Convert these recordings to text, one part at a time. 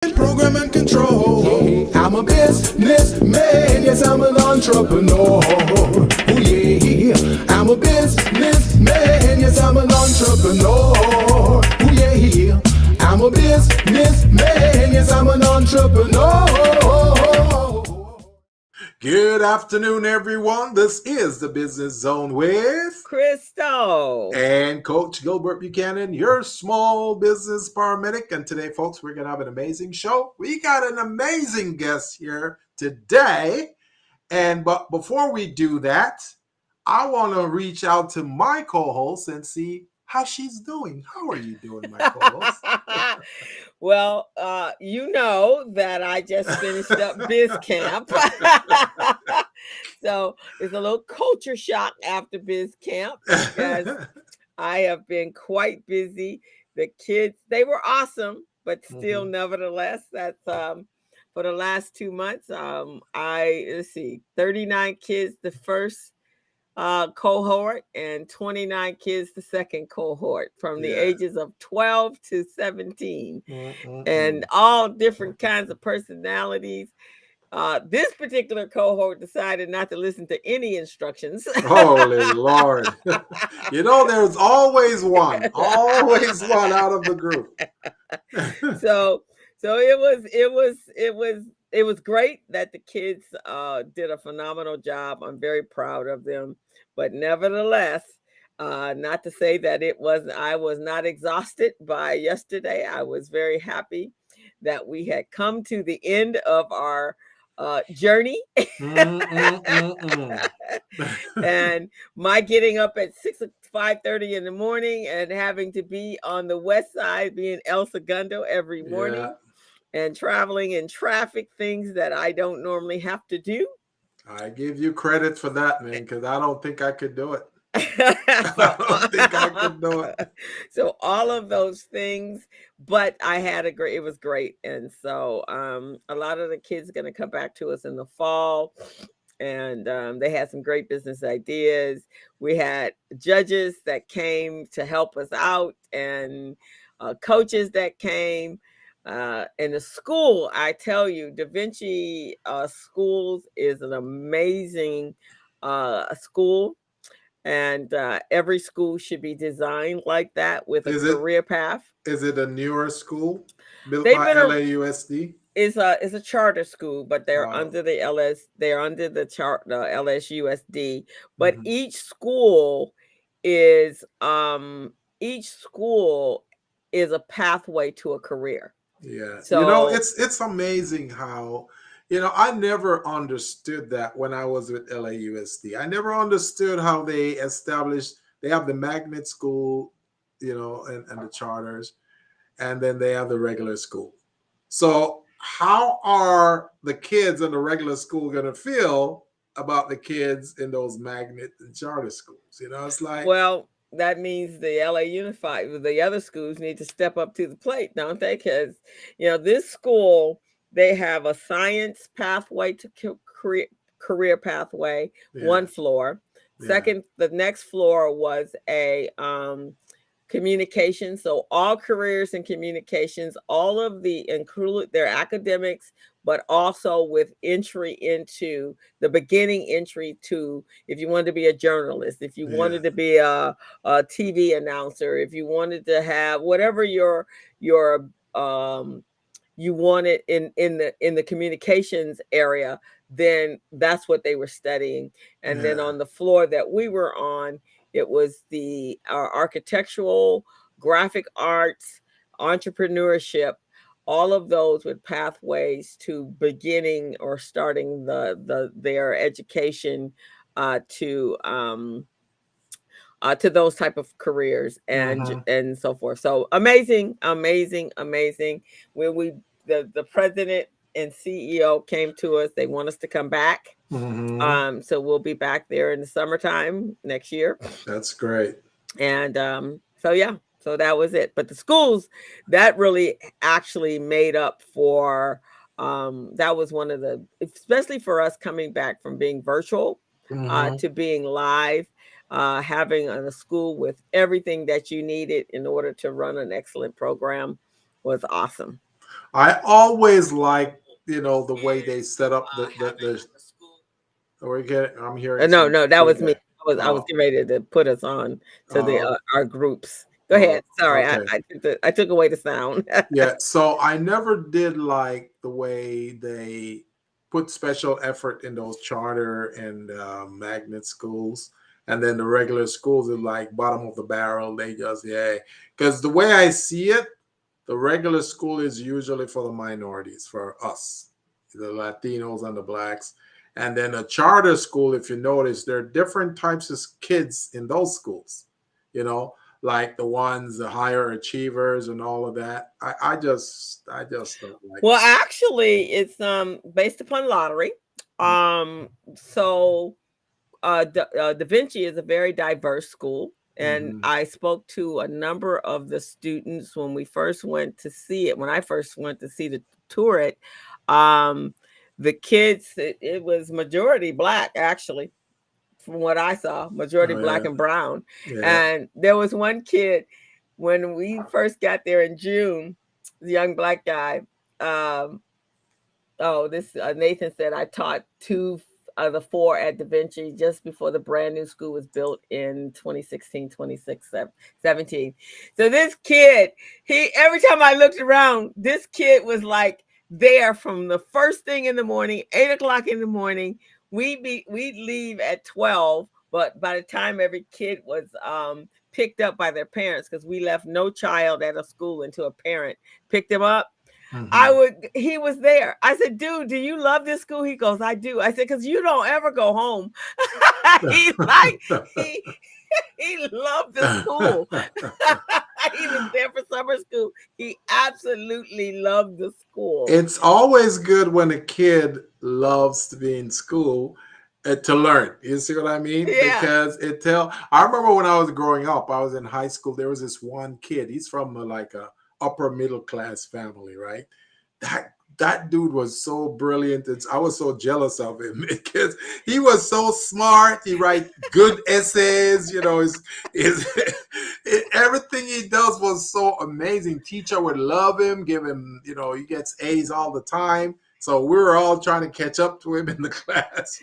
Program and control. I'm a businessman, yes, I'm an entrepreneur. Oh yeah, I'm a businessman, yes, I'm an entrepreneur. Oh yeah, I'm a businessman, yes, I'm an entrepreneur. Good afternoon, everyone. This is the Business Zone with Crystal and Coach Gilbert Buchanan, your small business paramedic. And today, folks, we're going to have an amazing show. We got an amazing guest here today. But before we do that, I want to reach out to my co-host and see how she's doing. How are you doing, my co-host? Well, you know that I just finished up biz camp. So it's a little culture shock after biz camp because I have been quite busy. The kids, they were awesome, but still, nevertheless, that's for the last 2 months. Let's see, 39 kids the first cohort and 29 kids the second cohort from the ages of 12 to 17 and all different kinds of personalities. This particular cohort decided not to listen to any instructions. Holy Lord. You know, there's always one out of the group. So it was great that the kids did a phenomenal job. I'm very proud of them. But nevertheless, not to say that I was not exhausted by yesterday. I was very happy that we had come to the end of our journey. And my getting up at 5:30 in the morning and having to be on the west side, being El Segundo every morning and traveling in traffic, things that I don't normally have to do. I give you credit for that, man, because I don't think I could do it. I don't think I could do it. So all of those things, but it was great. And so a lot of the kids are going to come back to us in the fall. And they had some great business ideas. We had judges that came to help us out and coaches that came. In the school, I tell you, Da Vinci Schools is an amazing school. And every school should be designed like that with a career path. Is it a newer school built by LAUSD? It's a charter school, but they're under the LSUSD. But each school is a pathway to a career. Yeah. So, it's amazing how, I never understood that when I was with LAUSD. I never understood how they have the magnet school, and the charters, and then they have the regular school. So how are the kids in the regular school going to feel about the kids in those magnet and charter schools? It's like, well, that means the LA Unified, the other schools need to step up to the plate, don't they? Because, this school, they have a science pathway to career pathway, one floor. Second, the next floor was a communication. So all careers in communications, all of include their academics, but also with entry into the beginning entry to, if you wanted to be a journalist, if you wanted to be a TV announcer, if you wanted to have whatever your you wanted in the communications area, then that's what they were studying. And then on the floor that we were on, it was the architectural, graphic arts, entrepreneurship, all of those with pathways to beginning or starting their education to those type of careers and so forth. So amazing. When the president and CEO came to us, they want us to come back. So we'll be back there in the summertime next year. That's great. And so that was it. But the schools, that really actually made up for that was one of the, especially for us coming back from being virtual to being live, having a school with everything that you needed in order to run an excellent program was awesome. I always like, the way they set up the. Or get I'm hearing No, some no, that was me. feedback. I was Oh, getting ready to put us on to the oh, our groups. Go oh, ahead. Sorry, okay. I took away the sound. Yeah, so I never did like the way they put special effort in those charter and magnet schools, and then the regular schools are like bottom of the barrel. They just, yeah, because the way I see it, the regular school is usually for the minorities, for us, the Latinos and the blacks. And then a charter school, if you notice, there are different types of kids in those schools, you know, like the ones, the higher achievers and all of that. I just don't like Well, that. actually, it's based upon lottery. So Da Vinci is a very diverse school, and Mm-hmm. I spoke to a number of the students when we first went to see it. When I first went to see the tour it, um, the kids, it was majority black, actually, from what I saw, majority Oh black yeah, and brown. yeah. And there was one kid when we first got there in June, the young black guy. Um, Oh, this Nathan said I taught two of the four at Da Vinci just before the brand new school was built in 2016, 2017. So this kid, he every time I looked around, this kid was like there from the first thing in the morning, 8 o'clock in the morning. We'd leave at 12, but by the time every kid was picked up by their parents, because we left no child at a school until a parent picked them up. Mm-hmm. He was there. I said, dude, do you love this school? He goes, I do. I said, because you don't ever go home. he like, he, he loved the school. He was there for summer school. He absolutely loved the school. It's always good when a kid loves to be in school, to learn. You see what I mean? Yeah. Because I remember when I was growing up, I was in high school. There was this one kid. He's from like a upper middle class family, right? That dude was so brilliant. I was so jealous of him because he was so smart. He write good essays. His everything he does was so amazing. Teacher would love him, give him. He gets A's all the time. So we were all trying to catch up to him in the class.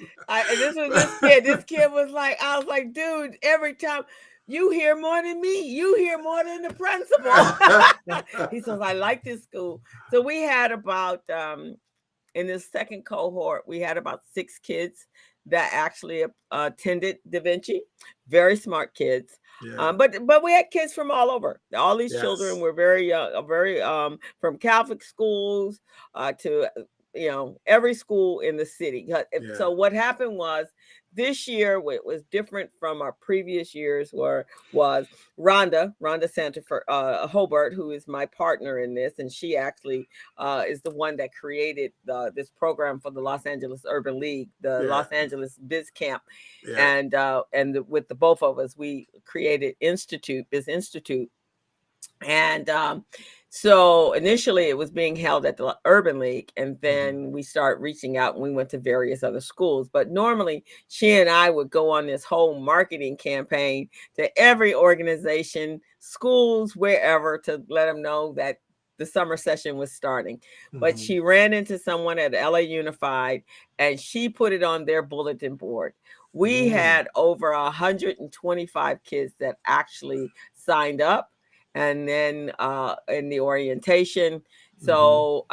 This was this kid. This kid was like, I was like, dude, every time you hear more than me, you hear more than the principal. He says, I like this school. So we had about in this second cohort, we had about 6 kids that actually attended Da Vinci. Very smart kids. Yeah. But we had kids from all over. All these children Yes. were very from Catholic schools to every school in the city. Yeah. So what happened was this year what was different from our previous years was Rhonda Santafer Hobart, who is my partner in this, and she actually is the one that created this program for the Los Angeles Urban League, the Yeah. Los Angeles Biz Camp, Yeah. and with the both of us, we created Biz Institute, and so initially it was being held at the Urban League, and Mhm. then we started reaching out and we went to various other schools. But normally she and I would go on this whole marketing campaign to every organization, schools, wherever, to let them know that the summer session was starting. But Mhm. she ran into someone at LA Unified and she put it on their bulletin board. We Mm. had over 125 kids that actually signed up, and then in the orientation. Mhm. So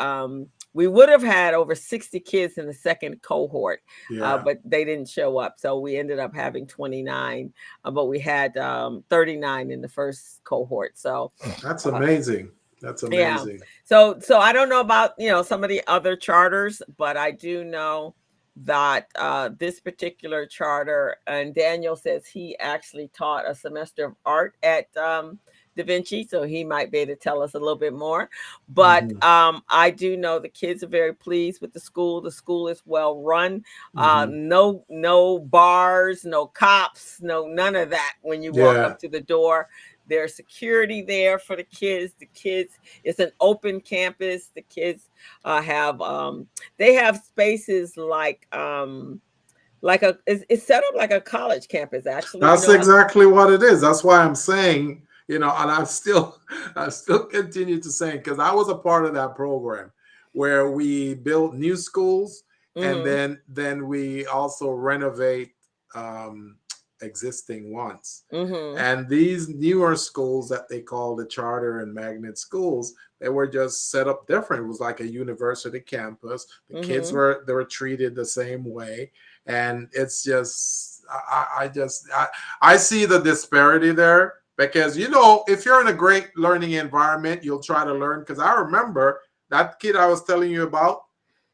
we would have had over 60 kids in the second cohort, Yeah. but they didn't show up. So we ended up having 29, but we had 39 in the first cohort. So That's uh, amazing. That's yeah. amazing. So I don't know about some of the other charters, but I do know that this particular charter, and Daniel says he actually taught a semester of art at Da Vinci, so he might be able to tell us a little bit more. But Mhm. I do know the kids are very pleased with the school. The school is well run. Mhm. No bars, no cops, no none of that when you walk Yeah. up to the door. There's security there for the kids. It's an open campus. The kids have they have spaces like it's set up like a college campus, actually. That's exactly what it is. That's why I'm saying And I still continue to say, because I was a part of that program where we built new schools, and Mm-hmm. then we also renovate um, existing ones. Mm-hmm. And these newer schools that they call the charter and magnet schools, they were just set up different. It was like a university campus. The kids Mm-hmm. were treated the same way, and it's just I see the disparity there, because if you're in a great learning environment, you'll try to learn. Because I remember that kid I was telling you about,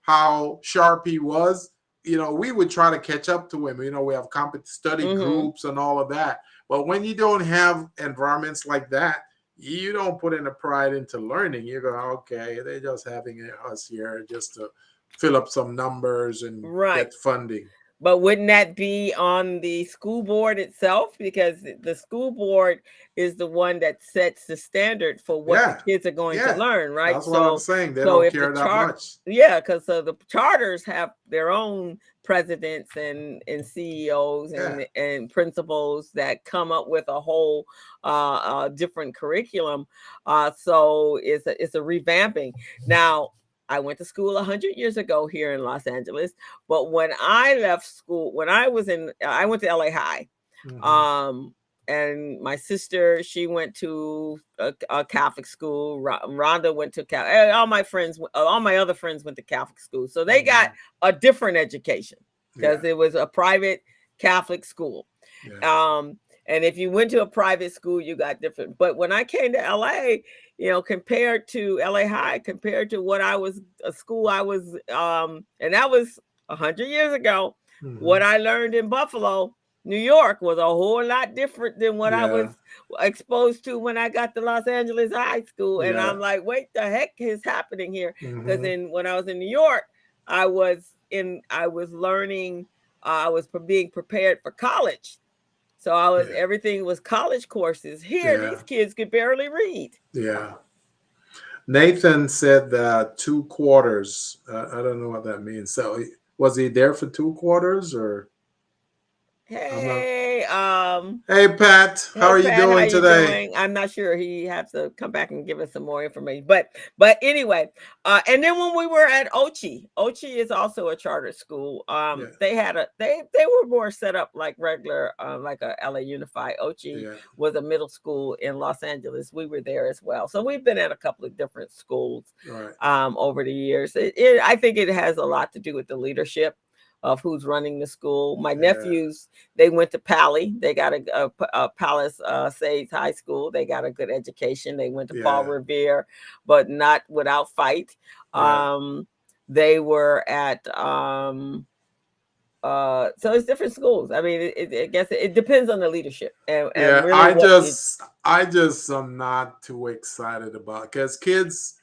how sharp he was. We would try to catch up to him. We have study Mm-hmm. groups and all of that. But when you don't have environments like that, you don't put in a pride into learning. You go, okay, they're just having us here just to fill up some numbers and Right. get funding. But wouldn't that be on the school board itself? Because the school board is the one that sets the standard for what the Yeah, kids are going to yeah, learn, right? that's what I'm So, saying. They so don't if the care that chart, much. yeah, because so the charters have their own presidents and CEOs Yeah, and principals that come up with a whole different curriculum. So it's a revamping now. I went to school 100 years ago here in Los Angeles, but when I left school, I went to LA High. mm-hmm. Um, and my sister, she went to a Catholic school. Rhonda went to Catholic. All my other friends went to Catholic school. So they got Mm-hmm. a different education because Yeah, it was a private Catholic school. yeah, Um, and if you went to a private school, you got different. But when I came to LA, compared to LA High, compared to what I was a school I was, and that was 100 years ago. mm-hmm. What I learned in Buffalo, New York, was a whole lot different than what I was Yeah, exposed to when I got to Los Angeles High School. And yeah, I'm like, wait, the heck is happening here? Because mm-hmm. when I was in New York, I was learning, I was being prepared for college. So Yeah, everything was college courses. Here, yeah, these kids could barely read. yeah. Nathan said 2 quarters. I don't know what that means. So was he there for 2 quarters, or I'm not? Hey, Hey Pat, how hey are you Pat, how doing you today? doing? I'm not sure. He has to come back and give us some more information. But anyway, and then when we were at Ochi is also a charter school. Yeah, They were more set up like regular, like a LA Unified. Ochi yeah, was a middle school in Los Angeles. We were there as well. So we've been at a couple of different schools right. over the years. I think it has a lot to do with the leadership of who's running the school. My Yeah, nephews, they went to Pally. They got a Palace Sage High School. They got a good education. They went to Paul yeah, Revere, but not without fight. yeah, They were at so it's different schools. I mean, I guess it depends on the leadership and yeah. really I what you. just, I just am not too excited about, because kids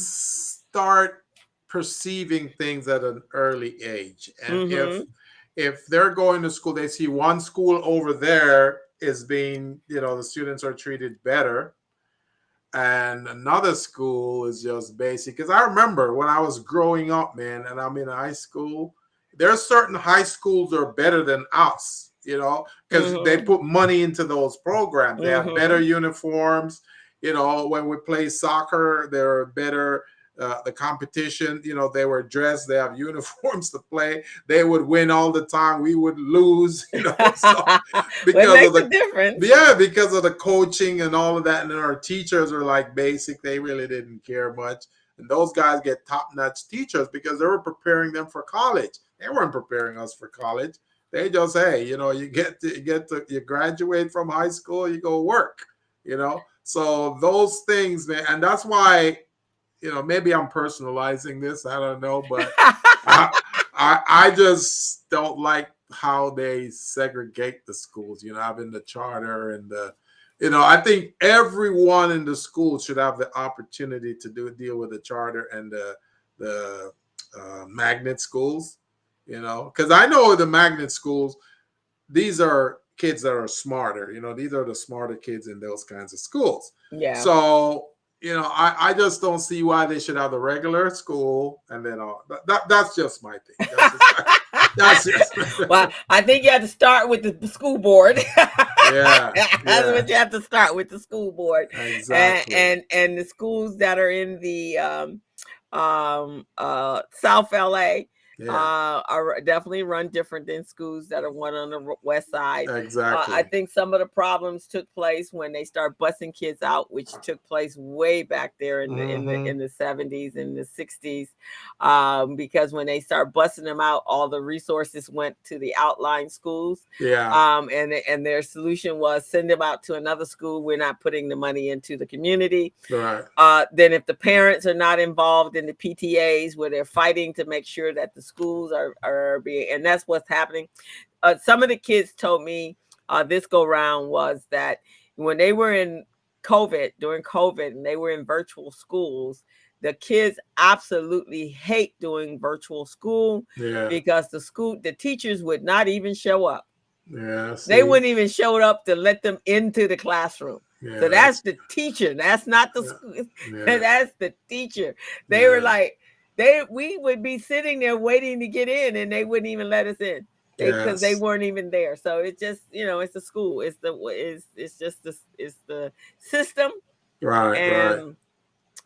start perceiving things at an early age, and Mm-hmm. if they're going to school, they see one school over there is being, the students are treated better, and another school is just basic. Because I remember when I was growing up, man, and I'm in high school, there's certain high schools that are better than us, because they Mm-hmm. put money into those programs. They have better Mm-hmm. uniforms. When we play soccer, they're better. The competition, they were dressed, they have uniforms to play. They would win all the time. We would lose, so What because of makes the a difference? yeah, because of the coaching and all of that. And then our teachers are like basic. They really didn't care much. And those guys get top-notch teachers because they were preparing them for college. They weren't preparing us for college. They just, hey, you graduate from high school, you go work. So those things, man, and that's why, maybe I'm personalizing this. I don't know, but I, I just don't like how they segregate the schools. Having the charter and I think everyone in the school should have the opportunity to deal with the charter and the magnet schools. Because I know the magnet schools, these are kids that are smarter. These are the smarter kids in those kinds of schools. Yeah. So I just don't see why they should have the regular school and then all that's just my thing. That's just Well, I think you have to start with the school board. Yeah. That's Yeah. what you have to start with, the school board, Exactly. and the schools that are in the South LA Yeah. are definitely run different than schools that are one on the west side. I Exactly. think some of the problems took place when they start busing kids out, which took place way back there in the Mm-hmm. 70s and the 60s, because when they start busing them out, all the resources went to the outlying schools, Yeah. and their solution was send them out to another school. We're not putting the money into the community. Right. Then if the parents are not involved in the PTAs, where they're fighting to make sure that the schools are being, and that's what's happening. Some of the kids told me this go round was that when they were in during COVID, and they were in virtual schools, the kids absolutely hate doing virtual school, Yeah. because the teachers would not even show up. Yeah. They See. wouldn't even show up to let them into the classroom. So Yeah. that's That's. the teacher. That's not the Yeah. school. Yeah. That's the teacher. They were Yeah. like, we would be sitting there waiting to get in, and they wouldn't even let us in. Because they Yes. weren't even there. So it's just, it's the school. It's just it's the system, Right. Right. and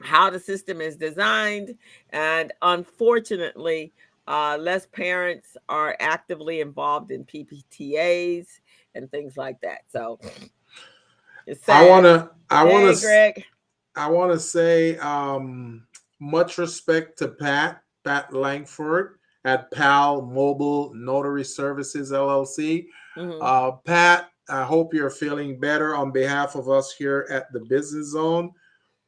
how the system is designed. And unfortunately, less parents are actively involved in PPTAs and things like that. So it's I sad. wanna. I wanna. Hey, Greg. I wanna say much respect to Pat Langford at PAL Mobile Notary Services LLC. Hmm. Pat, I hope you're feeling better. On behalf of us here at the Business Zone,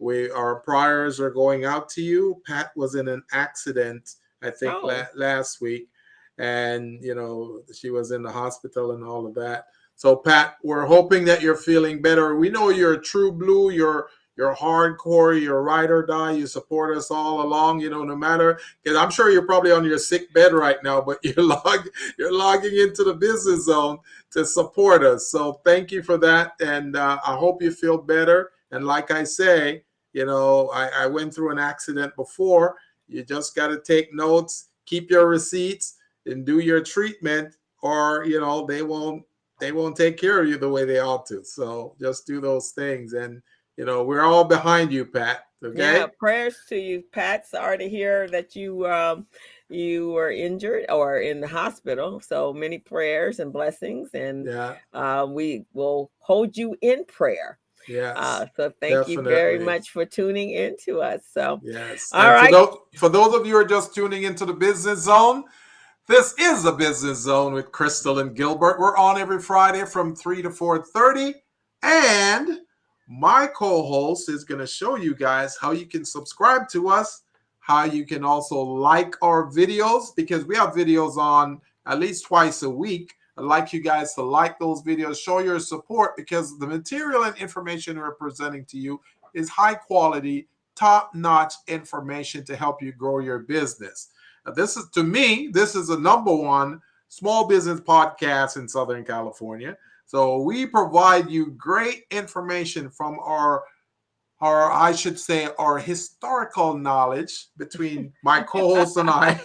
our prayers are going out to you. Pat was in an accident, I think, Oh, last week, and she was in the hospital and all of that. So, Pat, we're hoping that you're feeling better. We know you're a true blue. You're hardcore. You're ride or die. You support us all along. No matter, because I'm sure you're probably on your sick bed right now, but you're logging into the Business Zone to support us. So thank you for that, and I hope you feel better. And like I say, I went through an accident before. You just got to take notes, keep your receipts, and do your treatment, or they won't take care of you the way they ought to. So just do those things, and we're all behind you, Pat. yeah. Okay. Prayers to you, Pat. Sorry to hear that you were injured or in the hospital. So many prayers and blessings, and Yeah. we will hold you in prayer. Yes. So thank you very Definitely. much for tuning in to us. So, Yes. all And for right. those of you who are just tuning into the Business Zone, this is the Business Zone with Crystal and Gilbert. We're on every Friday from 3 to 4:30. And my co-host is going to show you guys how you can subscribe to us, how you can also like our videos, because we have videos on at least twice a week. I'd like you guys to like those videos, show your support, because the material and information we're presenting to you is high quality, top-notch information to help you grow your business. This is, to me, this is the number one small business podcast in Southern California. So we provide you great information from I should say, our historical knowledge between my co-host and I.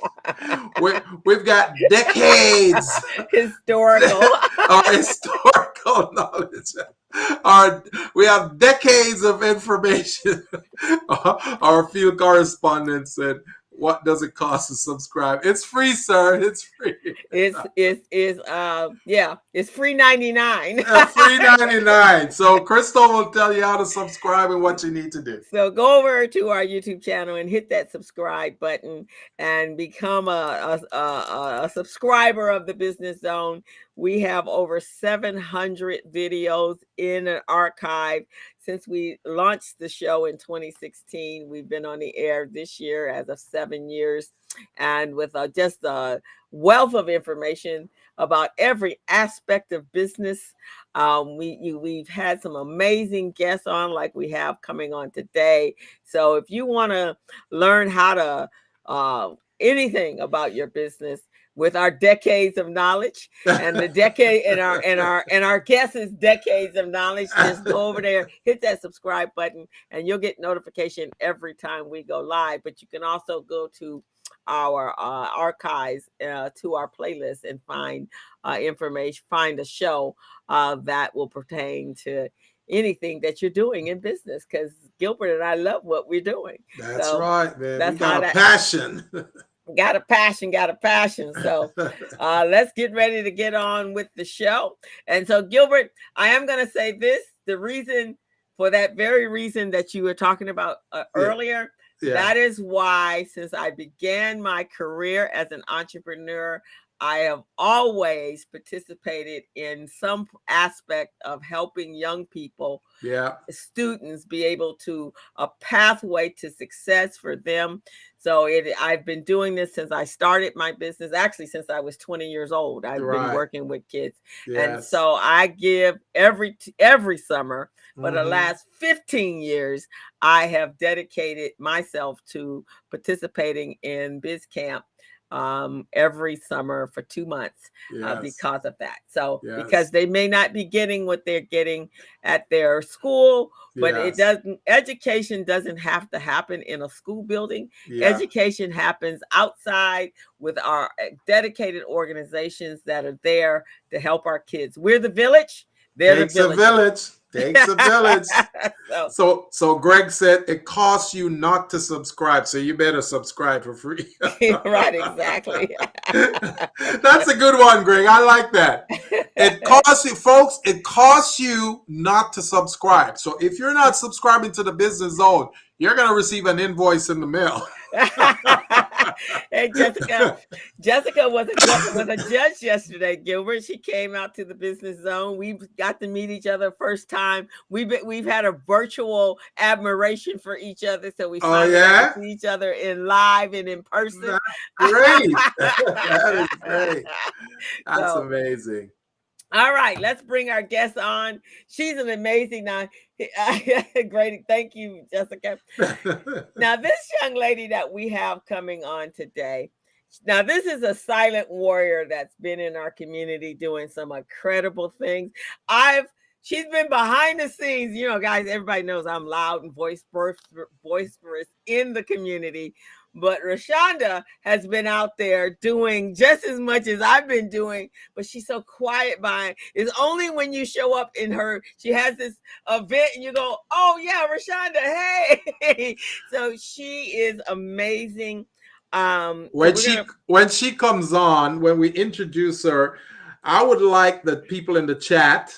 We've got decades Historical. our historical knowledge. We have decades of information. Our field correspondents and what does it cost to subscribe? It's free, sir. It's free. Yeah, it's free 99. Free 99. So Crystal will tell you how to subscribe and what you need to do. So go over to our YouTube channel and hit that subscribe button and become a subscriber of the Business Zone. We have over 700 videos in an archive since we launched the show in 2016. We've been on the air this year as of 7 years, and with just a wealth of information about every aspect of business. We've had some amazing guests on, like we have coming on today. So if you want to learn how to anything about your business with our decades of knowledge, and the decade and our guests' decades of knowledge, just go over there, hit that subscribe button, and you'll get notification every time we go live. But you can also go to our archives to our playlist and find information, find a show that will pertain to anything that you're doing in business, because Gilbert and I love what we're doing. That's So right, man. We that's how got a that passion. got a passion, got a passion. So let's get ready to get on with the show. And so, Gilbert, I am going to say this, the reason, for that very reason that you were talking about Yeah. earlier, Yeah. that is why, since I began my career as an entrepreneur, I have always participated in some aspect of helping young people, Yeah. students, be able to a pathway to success for them. So I've been doing this since I started my business, actually since I was 20 years old. I've been Right. working with kids. And Yes. so I give every summer for the last 15 years, I have dedicated myself to participating in Biz Camp every summer for 2 months Yes. because of that. So because Yes. they may not be getting what they're getting at their school, but it Yes. doesn't, education doesn't have to happen in a school building. Yeah. Education happens outside with our dedicated organizations that are there to help our kids. We're the village, they're Takes the a village. Takes a village. So Greg said it costs you not to subscribe, so you better subscribe for free. Right, exactly. That's a good one, Greg. I like that. It costs you, folks, it costs you not to subscribe. So if you're not subscribing to the Business Zone, you're going to receive an invoice in the mail. Hey, Jessica was a judge yesterday, Gilbert. She came out to the Business Zone. We got to meet each other first time. We've had a virtual admiration for each other, so we finally got to see each other in live and in person. That's great. That is great. That's amazing. All right, let's bring our guest on. She's an amazing great. Thank you, Jessica. Now, this young lady that we have coming on today, now this is a silent warrior that's been in our community doing some incredible things. She's been behind the scenes. You know, guys, everybody knows I'm loud and boisterous in the community. But Rashunda has been out there doing just as much as I've been doing, but she's so quiet behind. It's only when you show up in she has this event and you go, oh yeah, Rashunda, hey. So she is amazing. When she comes on, when we introduce her, I would like the people in the chat,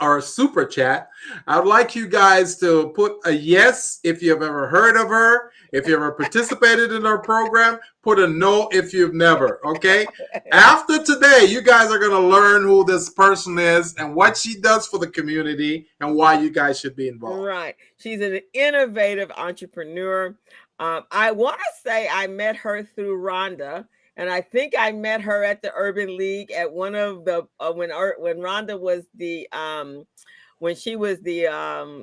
our super chat, I would like you guys to put a yes if you've ever heard of her. If you ever participated in our program, put a no if you've never, okay? After today, you guys are going to learn who this person is and what she does for the community and why you guys should be involved. Right. She's an innovative entrepreneur. I want to say I met her through Rhonda. And I think I met her at the Urban League at one of the when Rhonda was when she was the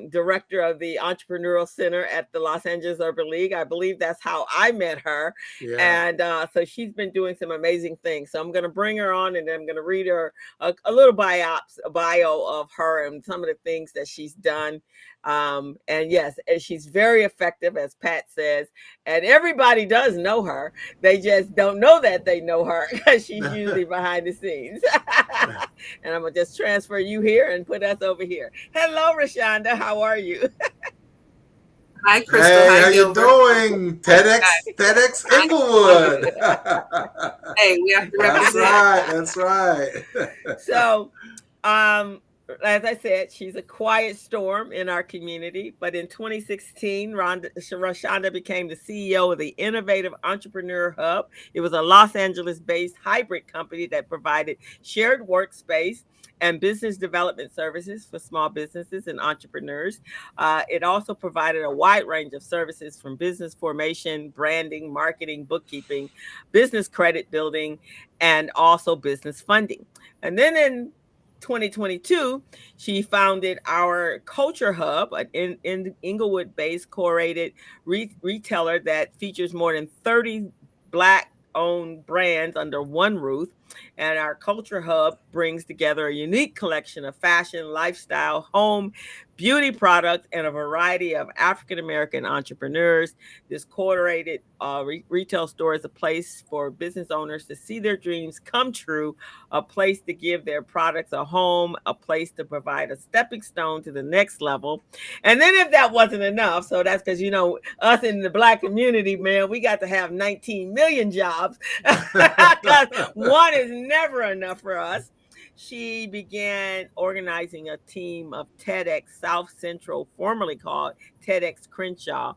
director of the Entrepreneurial Center at the Los Angeles Urban League. I believe that's how I met her. Yeah. And so she's been doing some amazing things. So I'm going to bring her on and I'm going to read her a little bio of her and some of the things that she's done. And yes, and she's very effective, as Pat says, and everybody does know her. They just don't know that they know her because she's usually behind the scenes. And I'm gonna just transfer you here and put us over here. Hello, Rashunda. How are you? Hi, Crystal. Hey, Hi, how Gilbert. you doing? TEDx Inglewood. Hey, we have to That's represent. right. So, as I said, she's a quiet storm in our community. But in 2016, Rashunda became the CEO of the Innovative Entrepreneur Hub. It was a Los Angeles-based hybrid company that provided shared workspace and business development services for small businesses and entrepreneurs. It also provided a wide range of services from business formation, branding, marketing, bookkeeping, business credit building, and also business funding. And then in 2022, she founded our Culture Hub, an Inglewood-based curated retailer that features more than 30 Black-owned brands under one roof. And our Culture Hub brings together a unique collection of fashion, lifestyle, home, beauty products, and a variety of African American entrepreneurs. This curated retail store is a place for business owners to see their dreams come true, a place to give their products a home, a place to provide a stepping stone to the next level. And then if that wasn't enough, so that's because, you know, us in the Black community, man, we got to have 19 million jobs because one is never enough for us. She began organizing a team of TEDx South Central, formerly called TEDx Crenshaw,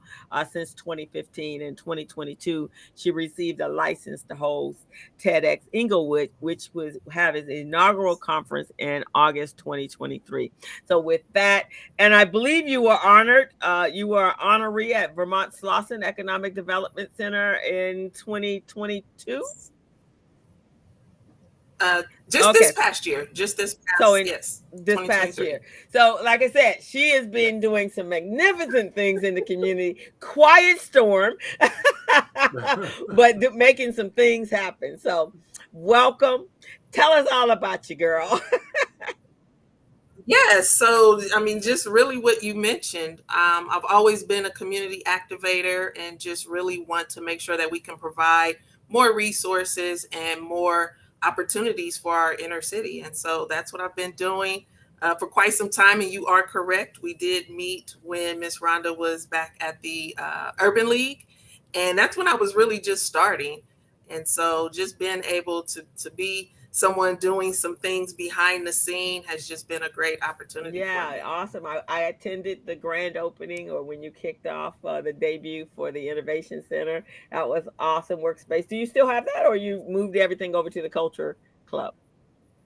since 2015. In 2022, she received a license to host TEDx Inglewood, which was have its inaugural conference in August 2023. So with that, and I believe you were honored. You were honoree at Vermont Slauson Economic Development Center in 2022. Just this past year. Just this past, so in yes, this past year. So, like I said, she has been doing some magnificent things in the community. Quiet storm, but making some things happen. So, welcome. Tell us all about you, girl. Yes. So, I mean, just really what you mentioned. I've always been a community activator and just really want to make sure that we can provide more resources and more opportunities for our inner city. And so that's what I've been doing for quite some time. And you are correct. We did meet when Miss Rhonda was back at the Urban League. And that's when I was really just starting. And so just being able to be someone doing some things behind the scene has just been a great opportunity. Yeah, awesome. I attended the grand opening, or when you kicked off the debut for the Innovation Center. That was awesome. Workspace. Do you still have that, or you moved everything over to the Culture Club?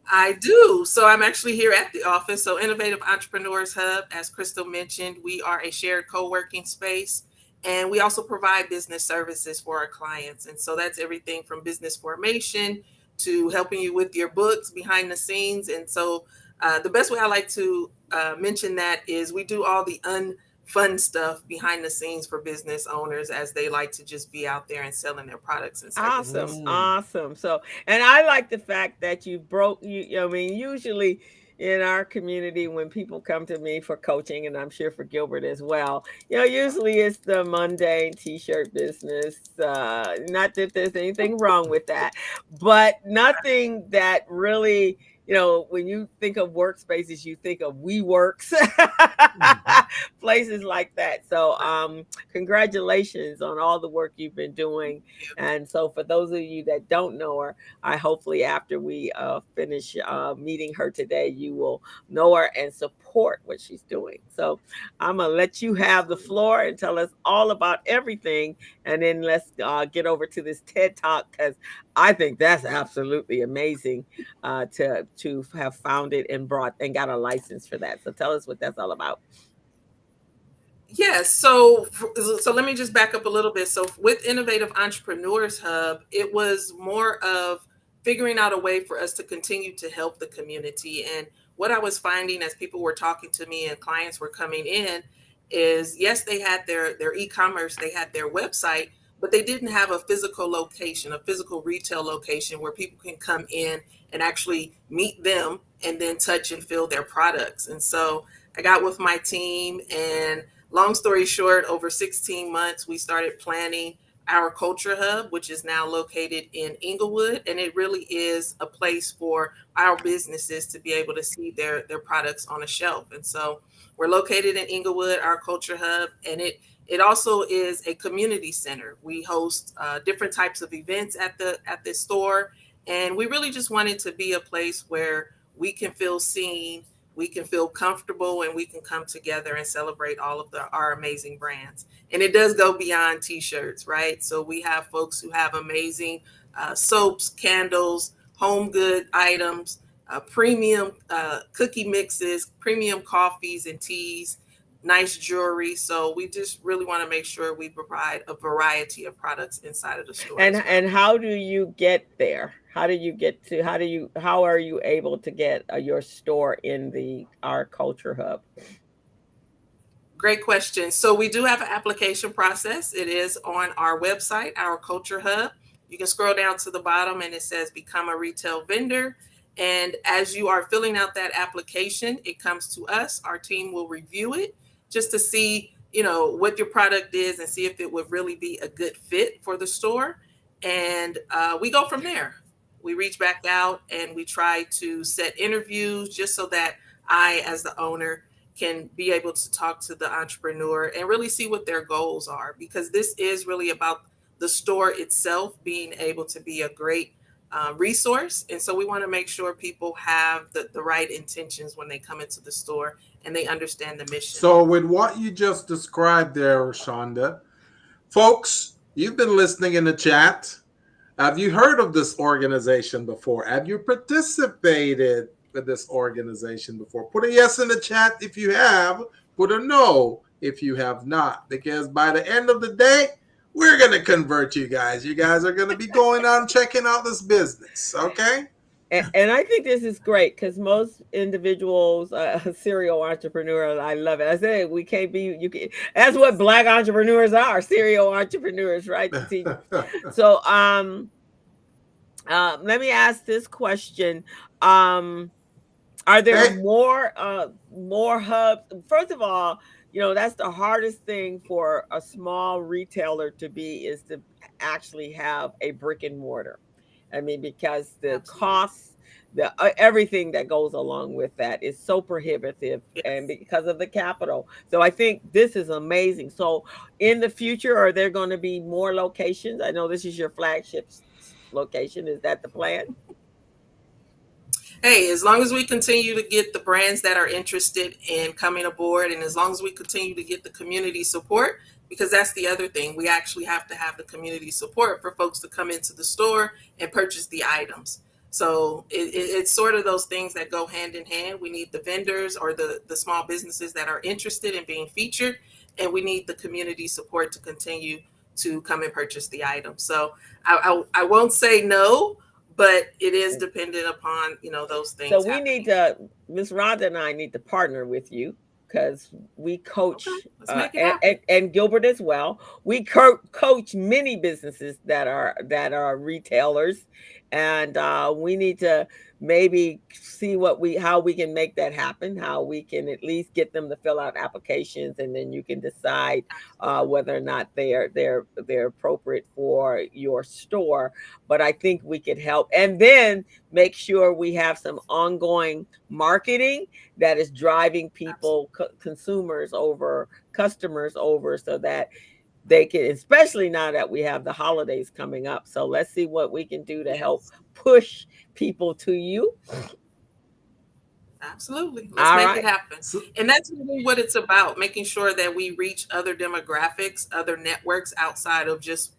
I do. So I'm actually here at the office. So Innovative Entrepreneurs Hub, as Crystal mentioned, we are a shared co-working space. And we also provide business services for our clients. And so that's everything from business formation to helping you with your books behind the scenes. And so the best way I like to mention that is we do all the unfun stuff behind the scenes for business owners as they like to just be out there and selling their products and services. Awesome. So, and I like the fact that you broke, I mean, usually in our community, when people come to me for coaching, and I'm sure for Gilbert as well, you know, usually it's the mundane t-shirt business. Not that there's anything wrong with that, but nothing that really, you know, when you think of workspaces, you think of WeWorks, places like that. So, congratulations on all the work you've been doing. And so, for those of you that don't know her, I hopefully after we finish meeting her today, you will know her and support what she's doing. So, I'm gonna let you have the floor and tell us all about everything, and then let's get over to this TED Talk, because I think that's absolutely amazing to have founded and brought and got a license for that. So tell us what that's all about. Yes. So let me just back up a little bit. So with Innovative Entrepreneurs Hub, it was more of figuring out a way for us to continue to help the community. And what I was finding as people were talking to me and clients were coming in is, yes, they had their e-commerce, they had their website, but they didn't have a physical location, a physical retail location where people can come in and actually meet them and then touch and feel their products. And so I got with my team, and long story short, over 16 months, we started planning our Culture Hub, which is now located in Inglewood. And it really is a place for our businesses to be able to see their products on a shelf. And so we're located in Inglewood, our Culture Hub, and it also is a community center. We host different types of events at the store. And we really just wanted to be a place where we can feel seen, we can feel comfortable, and we can come together and celebrate all of our amazing brands. And it does go beyond t-shirts, right? So we have folks who have amazing soaps, candles, home good items, premium cookie mixes, premium coffees and teas, nice jewelry. So we just really want to make sure we provide a variety of products inside of the store. And how do you get there? How are you able to get your store in our Culture Hub? Great question. So we do have an application process. It is on our website, our Culture Hub. You can scroll down to the bottom and it says become a retail vendor. And as you are filling out that application, it comes to us. Our team will review it just to see, what your product is and see if it would really be a good fit for the store. And we go from there. We reach back out and we try to set interviews just so that I, as the owner, can be able to talk to the entrepreneur and really see what their goals are, because this is really about the store itself being able to be a great resource. And so we want to make sure people have the right intentions when they come into the store and they understand the mission. So, with what you just described there, Rashunda, folks, you've been listening in the chat. Have you heard of this organization before? Have you participated with this organization before? Put a yes in the chat if you have. Put a no if you have not. Because by the end of the day, we're going to convert you guys. You guys are going to be going on checking out this business. Okay? And I think this is great because most individuals, serial entrepreneurs, I love it. I say we can't be, you can, that's what Black entrepreneurs are, serial entrepreneurs, right? So, let me ask this question. Are there more hubs? First of all, that's the hardest thing for a small retailer to be, is to actually have a brick and mortar. I mean, because the costs, the everything that goes along with that is so prohibitive, and because of the capital. So I think this is amazing. So in the future, are there going to be more locations? I know this is your flagship location. Is that the plan? Hey, as long as we continue to get the brands that are interested in coming aboard, and as long as we continue to get the community support, because that's the other thing, we actually have to have the community support for folks to come into the store and purchase the items. So it's sort of those things that go hand in hand. We need the vendors or the small businesses that are interested in being featured, and we need the community support to continue to come and purchase the items. So I won't say no, but it is dependent upon, those things. So we need to, Miss Rhonda and I need to partner with you, because we coach, and Gilbert as well. We coach many businesses that are retailers, and we need to maybe see how we can make that happen, how we can at least get them to fill out applications, and then you can decide whether or not they're appropriate for your store. But I think we could help, and then make sure we have some ongoing marketing that is driving people, consumers over, customers over, so that they can, especially now that we have the holidays coming up. So let's see what we can do to help push people to you. Absolutely. Let's make it happen. And that's really what it's about, making sure that we reach other demographics, other networks outside of just,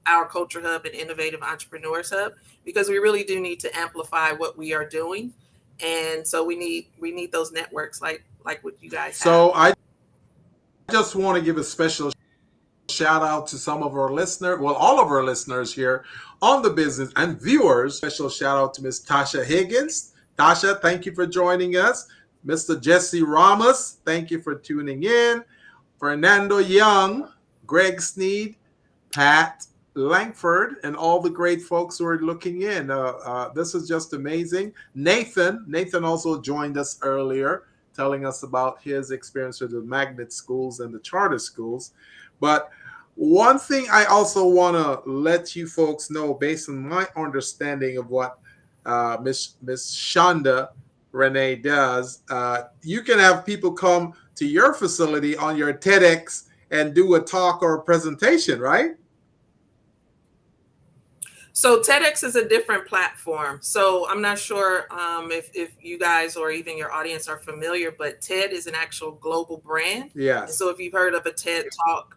our Culture Hub and Innovative Entrepreneurs Hub, because we really do need to amplify what we are doing. And so we need those networks like what you guys have. So I just want to give a special shout out to some of our listeners, well, all of our listeners here on the business and viewers. Special shout out to Miss Tasha Higgins. Tasha, thank you for joining us. Mr. Jesse Ramos, thank you for tuning in. Fernando Young, Greg Sneed, Pat Langford, and all the great folks who are looking in. This is just amazing. Nathan also joined us earlier, telling us about his experience with the magnet schools and the charter schools. But one thing I also want to let you folks know, based on my understanding of what Miss Rashunda Rene does, you can have people come to your facility on your TEDx and do a talk or a presentation, right? So TEDx is a different platform. So I'm not sure if you guys or even your audience are familiar, but TED is an actual global brand. Yes. And so if you've heard of a TED Talk,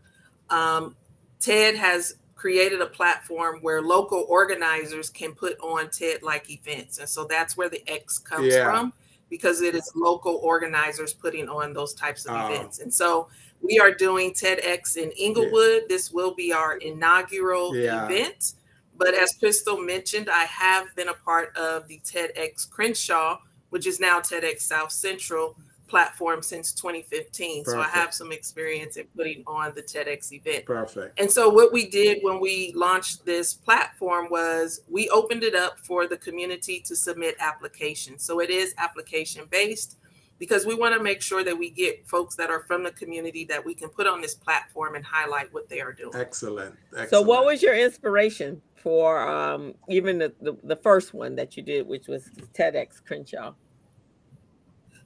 TED has created a platform where local organizers can put on TED-like events. And so that's where the X comes from, because it is local organizers putting on those types of events. And so we are doing TEDx in Inglewood. This will be our inaugural event. But as Crystal mentioned, I have been a part of the TEDx Crenshaw, which is now TEDx South Central, platform since 2015. So I have Perfect. some experience in putting on the TEDx event. Perfect. And so what we did when we launched this platform was we opened it up for the community to submit applications. So it is application based because we want to make sure that we get folks that are from the community that we can put on this platform and highlight what they are doing. Excellent. So what Excellent. was your inspiration for even the first one that you did, which was TEDx Crenshaw?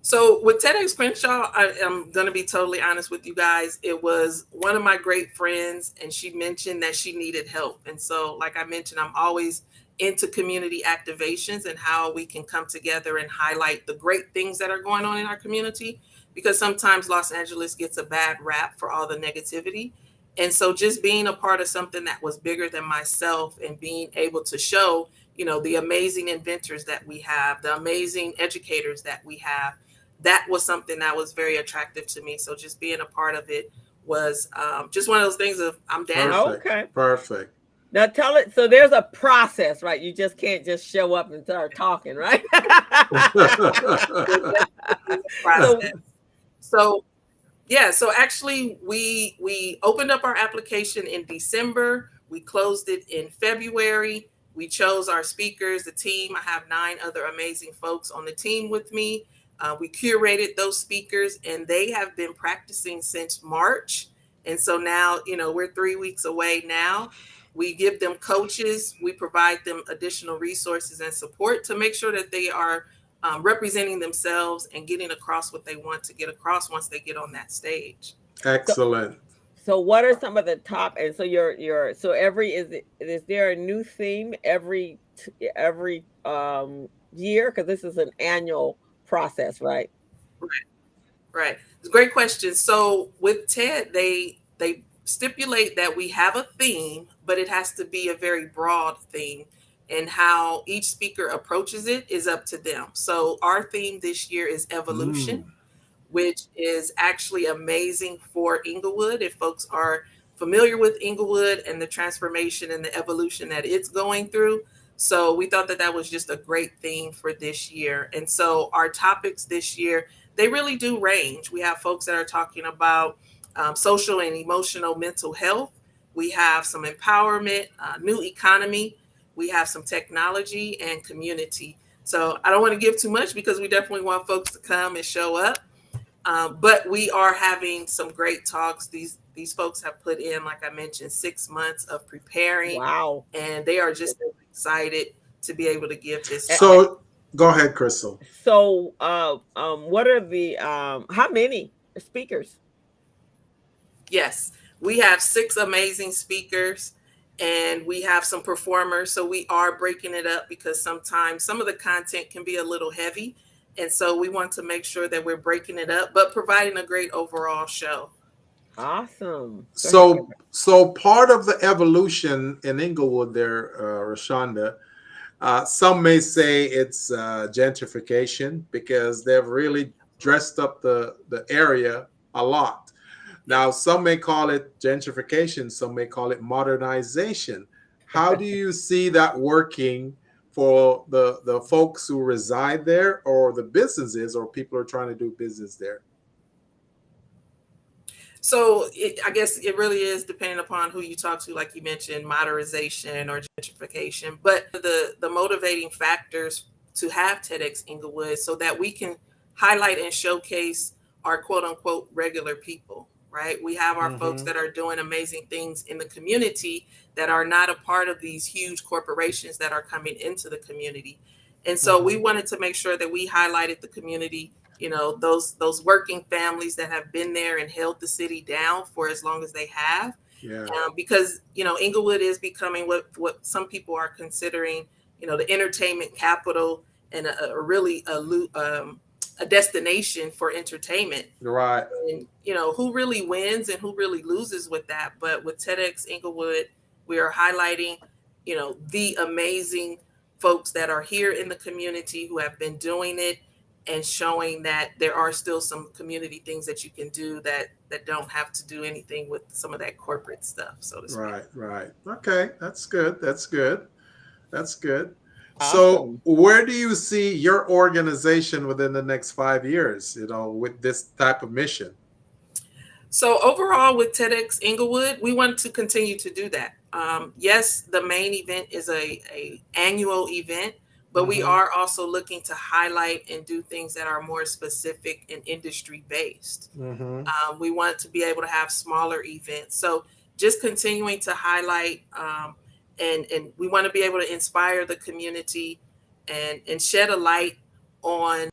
So with TEDx Crenshaw, I am going to be totally honest with you guys. It was one of my great friends, and she mentioned that she needed help. And so, like I mentioned, I'm always into community activations and how we can come together and highlight the great things that are going on in our community, because sometimes Los Angeles gets a bad rap for all the negativity. And so just being a part of something that was bigger than myself and being able to show, the amazing inventors that we have, the amazing educators that we have, that was something that was very attractive to me. So just being a part of it was just one of those things of I'm down. Perfect. Okay. Perfect. Now tell it. So there's a process, right? You just can't just show up and start talking, right? So yeah, so actually we opened up our application in December. We closed it in February. We chose our speakers, the team. I have 9 other amazing folks on the team with me. We curated those speakers, and they have been practicing since March. And so now, we're 3 weeks away now. We give them coaches. We provide them additional resources and support to make sure that they are representing themselves and getting across what they want to get across once they get on that stage. Excellent. So what are some of the top, and so so is there a new theme every year, because this is an annual process, right? Right. It's a great question. So with TED, they stipulate that we have a theme, but it has to be a very broad theme. And how each speaker approaches it is up to them. So our theme this year is evolution, which is actually amazing for Inglewood. If folks are familiar with Inglewood and the transformation and the evolution that it's going through. So we thought that was just a great theme for this year. And so our topics this year, they really do range. We have folks that are talking about social and emotional mental health. We have some empowerment, new economy. We have some technology and community. So I don't want to give too much because we definitely want folks to come and show up. But we are having some great talks. These folks have put in, like I mentioned, 6 months of preparing. Wow. And they are just excited to be able to give this. So go ahead, Crystal. So what are the how many speakers? Yes, we have 6 amazing speakers, and we have some performers. So we are breaking it up because sometimes some of the content can be a little heavy. And so we want to make sure that we're breaking it up, but providing a great overall show. Awesome. So part of the evolution in Inglewood there, Rashunda, some may say it's gentrification because they've really dressed up the area a lot. Now, some may call it gentrification, some may call it modernization. How do you see that working for the folks who reside there, or the businesses, or people who are trying to do business there? So I guess it really is depending upon who you talk to, like you mentioned, modernization or gentrification. But the motivating factors to have TEDx Inglewood so that we can highlight and showcase our quote unquote regular people, right? We have our folks that are doing amazing things in the community that are not a part of these huge corporations that are coming into the community. And so we wanted to make sure that we highlighted the community, those working families that have been there and held the city down for as long as they have. Yeah. Because, Inglewood is becoming what some people are considering, the entertainment capital and a destination for entertainment. Right. And, who really wins and who really loses with that. But with TEDx Inglewood, we are highlighting, the amazing folks that are here in the community who have been doing it, and showing that there are still some community things that you can do that don't have to do anything with some of that corporate stuff, so to speak. Right. Okay, that's good. That's good. So Awesome. where do you see your organization within the next 5 years, with this type of mission? So overall, with TEDx Inglewood, we want to continue to do that. Yes, the main event is a annual event, but we Mm-hmm. are also looking to highlight and do things that are more specific and industry based. Mm-hmm. We want to be able to have smaller events. So just continuing to highlight, and we want to be able to inspire the community and shed a light on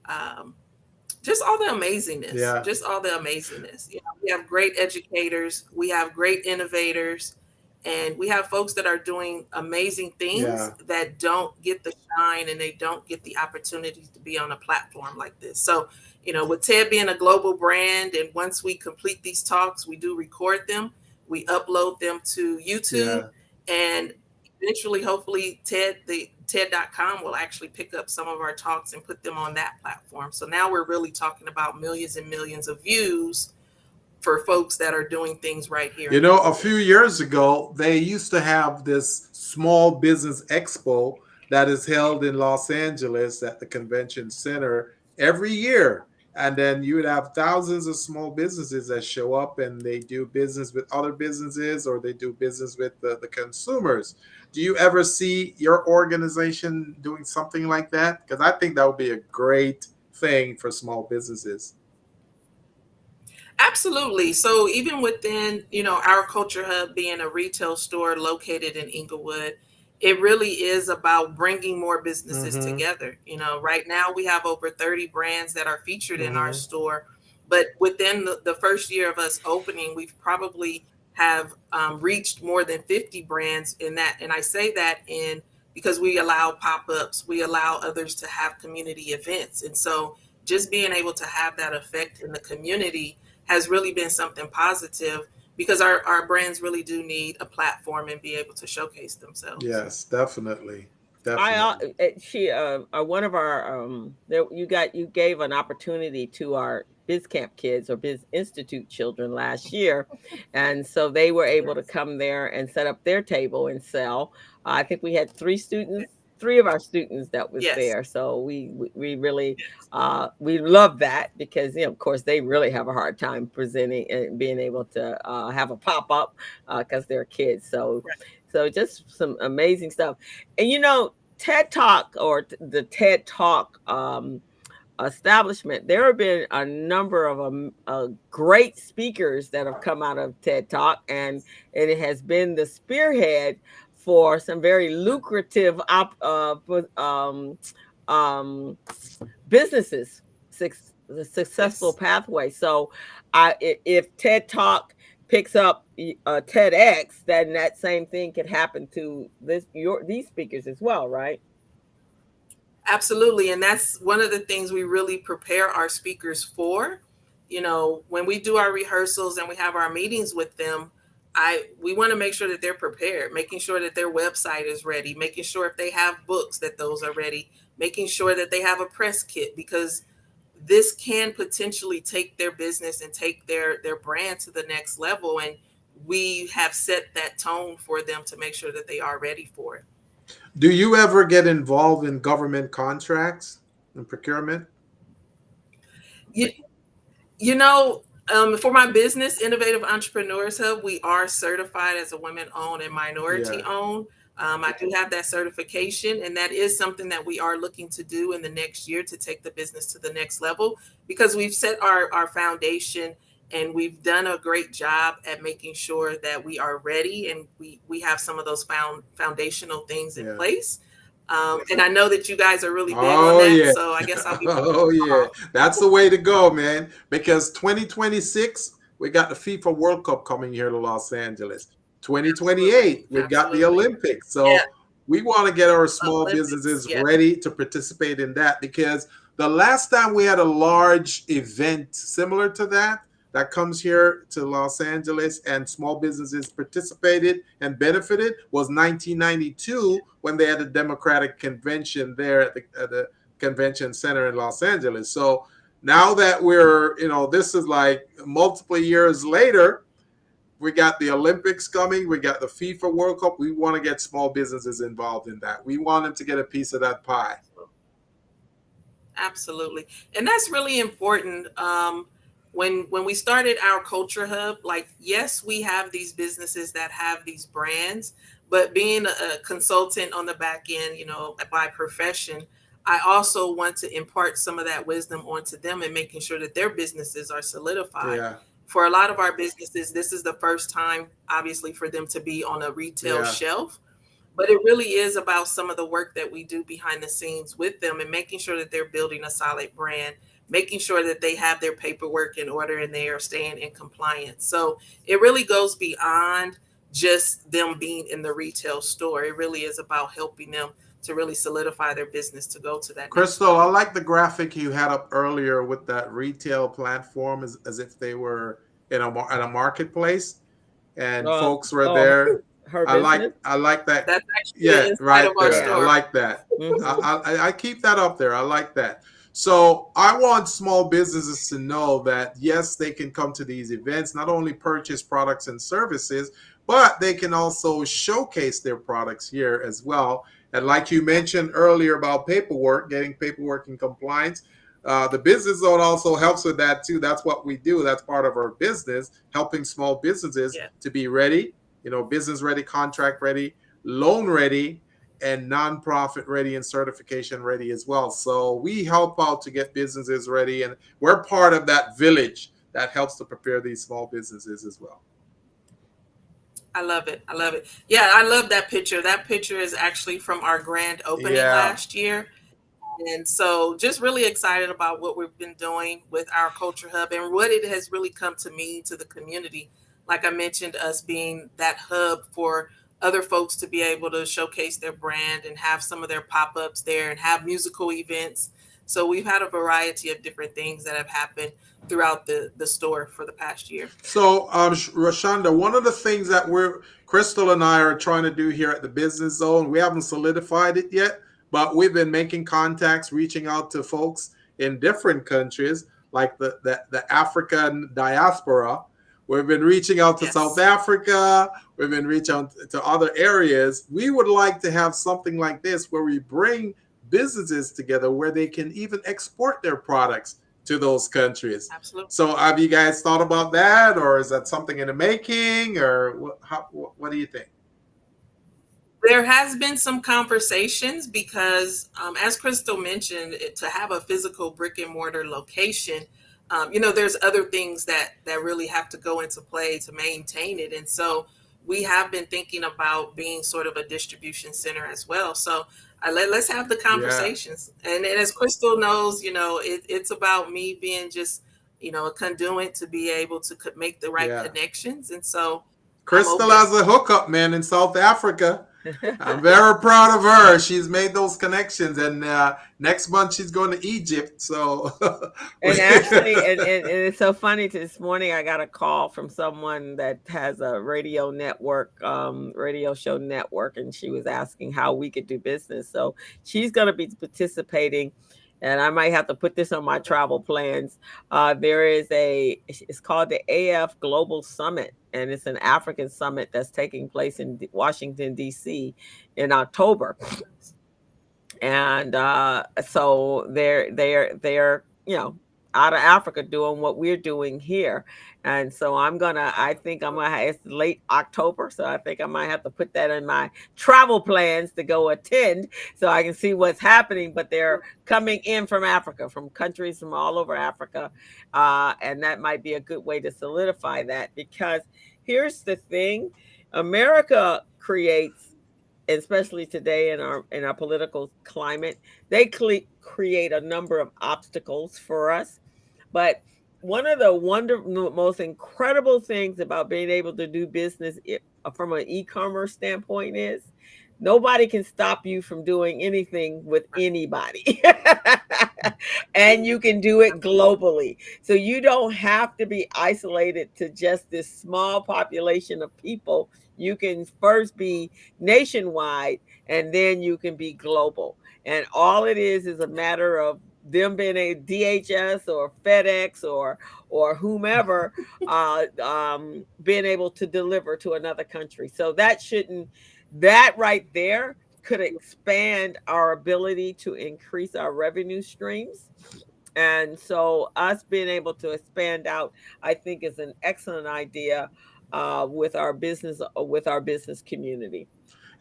um, just all the amazingness, Yeah. just all the amazingness. You know, we have great educators, we have great innovators, and we have folks that are doing amazing things Yeah. that don't get the shine and they don't get the opportunity to be on a platform like this. So, you know, with TED being a global brand, and once we complete these talks, we do record them, we upload them to YouTube, Yeah. and eventually, hopefully, the TED.com will actually pick up some of our talks and put them on that platform. So now we're really talking about millions and millions of views for folks that are doing things right here in A Inglewood. few years ago, they used to have this small business expo that is held in Los Angeles at the convention center every year. And then you would have thousands of small businesses that show up and they do business with other businesses or they do business with the consumers. Do you ever see your organization doing something like that? Because I think that would be a great thing for small businesses. Absolutely. So even within, you know, our culture hub being a retail store located in Inglewood, it really is about bringing more businesses Mm-hmm. together. You know, right now we have over 30 brands that are featured in our Mm-hmm. store, but within the first year of us opening, we've probably have reached more than 50 brands in that. And I say that in because we allow pop-ups, we allow others to have community events. And so just being able to have that effect in the community has really been something positive because our brands really do need a platform and be able to showcase themselves. Yes, definitely. I Definitely. she one of our there you gave an opportunity to our biz camp kids or biz institute children last year, and so they were able to Yes. come there and set up their table and sell. I think we had three of our students that was Yes. there, so we really we love that because of course they really have a hard time presenting and being able to have a pop up because they're kids. Right. So just some amazing stuff. And TED Talk or the TED Talk establishment, there have been a number of great speakers that have come out of TED Talk, and it has been the spearhead for some very lucrative um, businesses, the successful Yes. pathway. So, if TED Talk picks up TEDx, then that same thing could happen to these speakers as well, right? Absolutely. And that's one of the things we really prepare our speakers for. You know, when we do our rehearsals and we have our meetings with them, we want to make sure that they're prepared, making sure that their website is ready, making sure if they have books that those are ready, making sure that they have a press kit because this can potentially take their business and take their brand to the next level, and we have set that tone for them to make sure that they are ready for it. Do you ever get involved in government contracts and procurement? you, You know, for my business, Innovative Entrepreneurs Hub, we are certified as a women-owned and Yeah. minority-owned. I do have that certification, and that is something that we are looking to do in the next year to take the business to the next level because we've set our foundation and we've done a great job at making sure that we are ready and we have some of those foundational things in Yeah. place. And I know that you guys are really big on Oh that, yeah. so I guess I'll be. Oh yeah. That's the way to go, man. Because 2026, we got the FIFA World Cup coming here to Los Angeles. Absolutely, 2028, we got the absolutely. Olympics. Yeah, So we want to get our small Olympics. businesses Yeah, ready to participate in that because the last time we had a large event similar to that comes here to Los Angeles and small businesses participated and benefited was 1992 when they had a Democratic convention there at the convention center in Los Angeles. So now that we're, this is like multiple years later, we got the Olympics coming, we got the FIFA World Cup. We want to get small businesses involved in that. We want them to get a piece of that pie. Absolutely. And that's really important. When we started our culture hub, like, yes, we have these businesses that have these brands, but being a consultant on the back end, by profession, I also want to impart some of that wisdom onto them and making sure that their businesses are solidified. Yeah. For a lot of our businesses, this is the first time, obviously, for them to be on a retail shelf. But it really is about some of the work that we do behind the scenes with them and making sure that they're building a solid brand, making sure that they have their paperwork in order and they are staying in compliance. So it really goes beyond just them being in the retail store. It really is about helping them to really solidify their business to go to that. Crystal, I like the graphic you had up earlier with that retail platform as if they were at a marketplace and folks were there. I like that. That's actually right of our there. store. I like that. I keep that up there. I like that. So I want small businesses to know that, yes, they can come to these events, not only purchase products and services, but they can also showcase their products here as well. And like you mentioned earlier about paperwork, getting paperwork in compliance, the business zone also helps with that too. That's what we do. That's part of our business, helping small businesses to be ready, business ready, contract ready, loan ready, and nonprofit ready and certification ready as well. So we help out to get businesses ready, and we're part of that village that helps to prepare these small businesses as well. I love it. I love it. Yeah, I love that picture. That picture is actually from our grand opening last year. And so just really excited about what we've been doing with our culture hub and what it has really come to mean to the community. Like I mentioned, us being that hub for other folks to be able to showcase their brand and have some of their pop-ups there and have musical events. So we've had a variety of different things that have happened throughout the store for the past year. So, Rashunda, one of the things that Crystal and I are trying to do here at the Business Zone, we haven't solidified it yet, but we've been making contacts, reaching out to folks in different countries, like the African diaspora. We've been reaching out to South Africa. We've been reaching out to other areas. We would like to have something like this where we bring businesses together where they can even export their products to those countries. Absolutely. So have you guys thought about that, or is that something in the making, or what do you think? There has been some conversations because, as Crystal mentioned, to have a physical brick and mortar location, there's other things that really have to go into play to maintain it. And so we have been thinking about being sort of a distribution center as well. So let's have the conversations. And as Crystal knows, it's about me being just, a conduit to be able to make the right connections. And so Crystal has a hookup, man, in South Africa. I'm very proud of her. She's made those connections, and next month she's going to Egypt. So, and actually, and it's so funny. This morning, I got a call from someone that has a radio network, radio show network, and she was asking how we could do business. So she's going to be participating. And I might have to put this on my travel plans. It's called the AF Global Summit, and it's an African summit that's taking place in Washington, D.C. in October. And so they're out of Africa doing what we're doing here. And so it's late October. So I think I might have to put that in my travel plans to go attend so I can see what's happening. But they're coming in from Africa, from countries from all over Africa. And that might be a good way to solidify that, because here's the thing. America creates, especially today in our political climate, they create a number of obstacles for us. But one of the most incredible things about being able to do business from an e-commerce standpoint is nobody can stop you from doing anything with anybody. And you can do it globally. So you don't have to be isolated to just this small population of people. You can first be nationwide, and then you can be global. And all it is a matter of them being a DHS or FedEx or whomever, being able to deliver to another country. So that right there could expand our ability to increase our revenue streams. And so us being able to expand out, I think, is an excellent idea with our business community.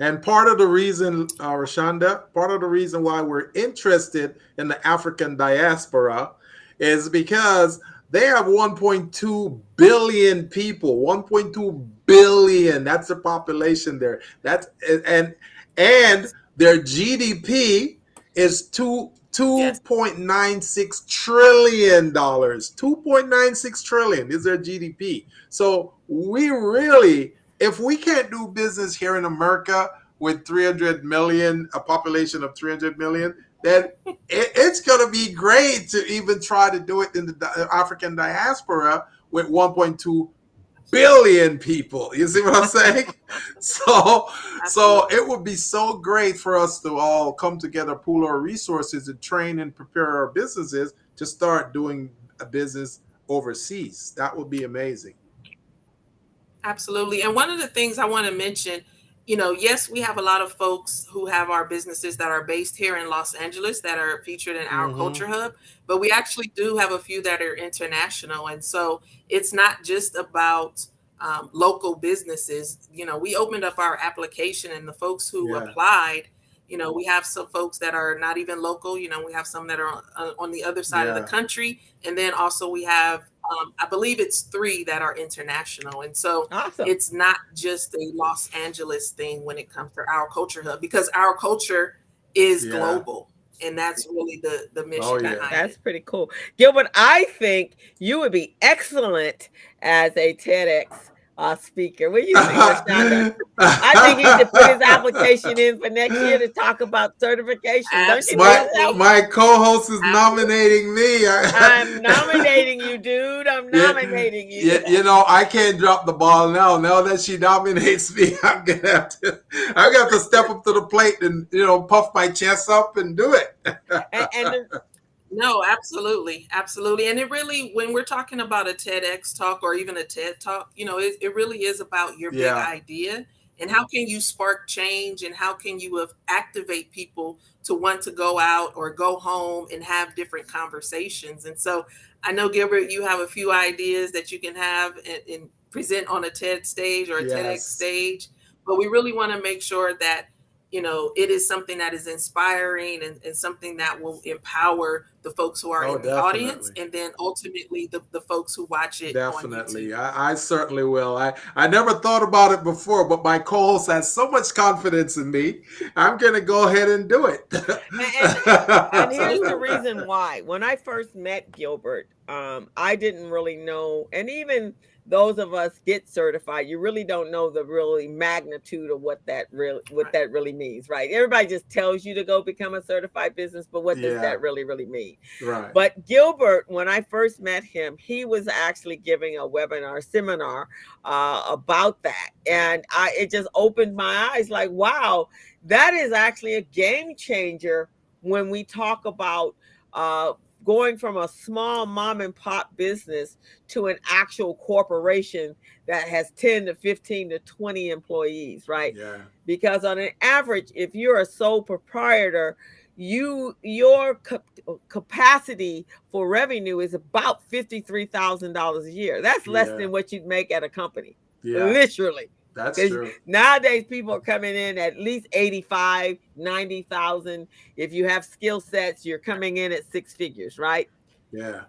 And part of the reason, Rashunda, part of the reason why we're interested in the African diaspora is because they have 1.2 billion people. 1.2 billion. That's the population there. And their GDP is Yes. $2.96 trillion. $2.96 trillion is their GDP. So we really, if we can't do business here in America with 300 million, a population of 300 million, then it's going to be great to even try to do it in the African diaspora with 1.2 billion people. You see what I'm saying? So it would be so great for us to all come together, pool our resources, and train and prepare our businesses to start doing a business overseas. That would be amazing. Absolutely. And one of the things I want to mention, yes, we have a lot of folks who have our businesses that are based here in Los Angeles that are featured in our culture hub, but we actually do have a few that are international. And so it's not just about local businesses. We opened up our application, and the folks who applied, we have some folks that are not even local. We have some that are on the other side of the country. And then also we have, I believe it's 3 that are international. And so Awesome. It's not just a Los Angeles thing when it comes to our culture hub, because our culture is global. And that's really the mission behind That's it. pretty cool. Gilbert, I think you would be excellent as a TEDx speaker. What do you think, Rashunda? I think he should put his application in for next year to talk about certification. Don't you think so? My co-host is nominating me. I'm nominating you, dude. I'm nominating you. I can't drop the ball now. Now that she nominates me, I'm gonna have to step up to the plate and puff my chest up and do it. No, absolutely. Absolutely. And it really, when we're talking about a TEDx talk or even a TED talk, it really is about your big idea and how can you spark change and how can you activate people to want to go out or go home and have different conversations. And so I know, Gilbert, you have a few ideas that you can have and present on a TED stage or a TEDx stage, but we really want to make sure that it is something that is inspiring and something that will empower the folks who are in the audience, and then ultimately the folks who watch it. Definitely. I certainly will. I never thought about it before, but my co-host has so much confidence in me. I'm going to go ahead and do it. And here's the reason why. When I first met Gilbert, I didn't really know, and even those of us get certified, you really don't know the really magnitude of what that really means, right? Everybody just tells you to go become a certified business, but what does that really mean? Right. But Gilbert, when I first met him, he was actually giving a seminar about that, and it just opened my eyes. Like, wow, that is actually a game changer when we talk about going from a small mom and pop business to an actual corporation that has 10 to 15 to 20 employees, right? Yeah. Because on an average, if you're a sole proprietor, your capacity for revenue is about $53,000 a year. That's less than what you'd make at a company. Yeah. Literally. That's true. Nowadays, people are coming in at least 85, 90,000. If you have skill sets, you're coming in at 6 figures, right? Yeah.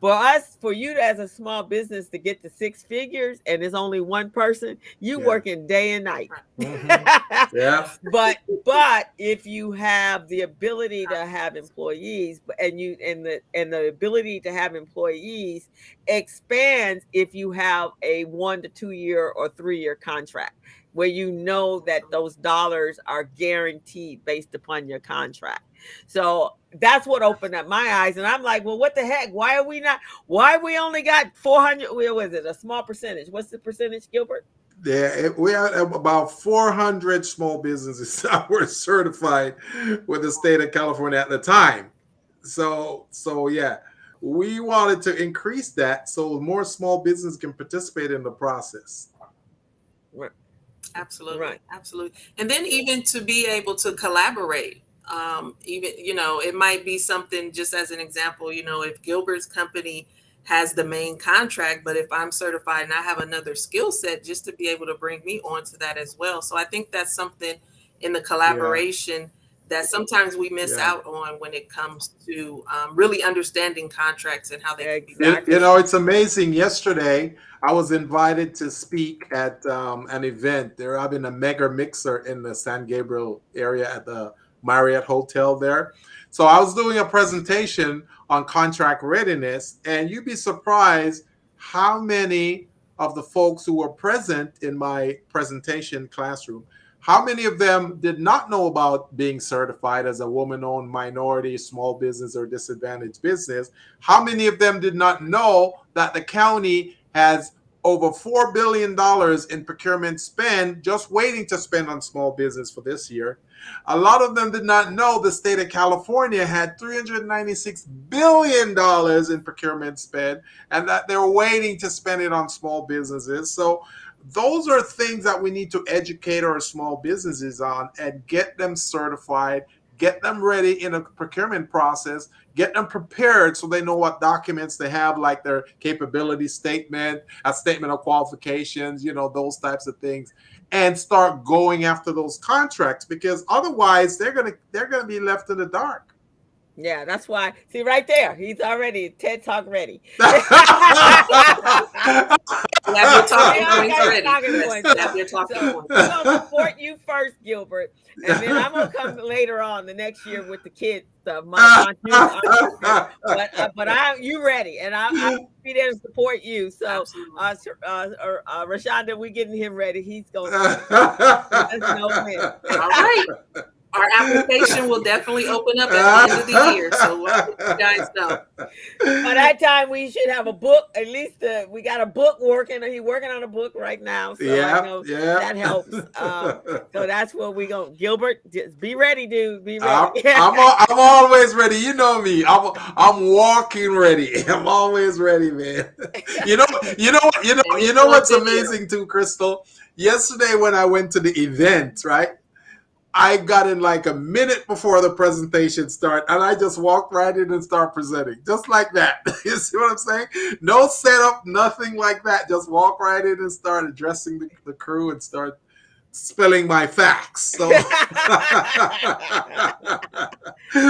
For you as a small business to get to 6 figures and there's only one person, you working day and night. Mm-hmm. Yeah. But if you have the ability to have employees, and the ability to have employees expands if you have a 1 to 2 year or 3 year contract, where you know that those dollars are guaranteed based upon your contract. So that's what opened up my eyes. And I'm like, well, what the heck? Why we only got 400? Where was it? A small percentage. What's the percentage, Gilbert? Yeah, we had about 400 small businesses that were certified with the state of California at the time. So yeah, we wanted to increase that so more small business can participate in the process. Right. Absolutely, Right. absolutely. And then even to be able to collaborate, even, it might be something, just as an example, if Gilbert's company has the main contract, but if I'm certified and I have another skill set, just to be able to bring me onto that as well. So I think that's something in the Yeah, collaboration that sometimes we miss yeah. out on when it comes to really understanding contracts and how they can be Exactly. It's amazing. Yesterday, I was invited to speak at an event. They're having a mega mixer in the San Gabriel area at the Marriott Hotel there. So I was doing a presentation on contract readiness, and you'd be surprised how many of the folks who were present in my presentation classroom, how many of them did not know about being certified as a woman-owned minority, small business, or disadvantaged business. How many of them did not know that the county has over $4 billion in procurement spend just waiting to spend on small business for this year? A lot of them did not know the state of California had $396 billion in procurement spend and that they're waiting to spend it on small businesses. So those are things that we need to educate our small businesses on and get them certified, get them ready in a procurement process, get them prepared so they know what documents they have, like their capability statement, a statement of qualifications, those types of things, and start going after those contracts, because otherwise they're gonna be left in the dark. Yeah, that's why. See, right there, he's already TED Talk ready. You have your He talking already points got his ready. talking Yes, points. you have your talking So points. we're gonna support you first, Gilbert, and then I'm gonna come later on the next year with the kids stuff, my youth entrepreneur. But you ready, and I'll be there to support you. So Absolutely. Rashonda, we getting him ready. He's gonna let us know when. All right. Our application will definitely open up at the end of the year. So we'll let you guys know. By that time, we should have a book. At least we got a book working. He's working on a book right now, so I Yeah, know yeah. that helps. So that's what we go. Gilbert, just be ready, dude. Be ready. I'm always ready. You know me. I'm walking ready. I'm always ready, man. You know you know And you it's know on what's video. amazing too, Crystal? Yesterday when I went to the event, right? I got in like a minute before the presentation start, and I just walked right in and start presenting, just like that. You see what I'm saying? No setup, nothing like that. Just walk right in and start addressing the crew and start spilling my facts. So,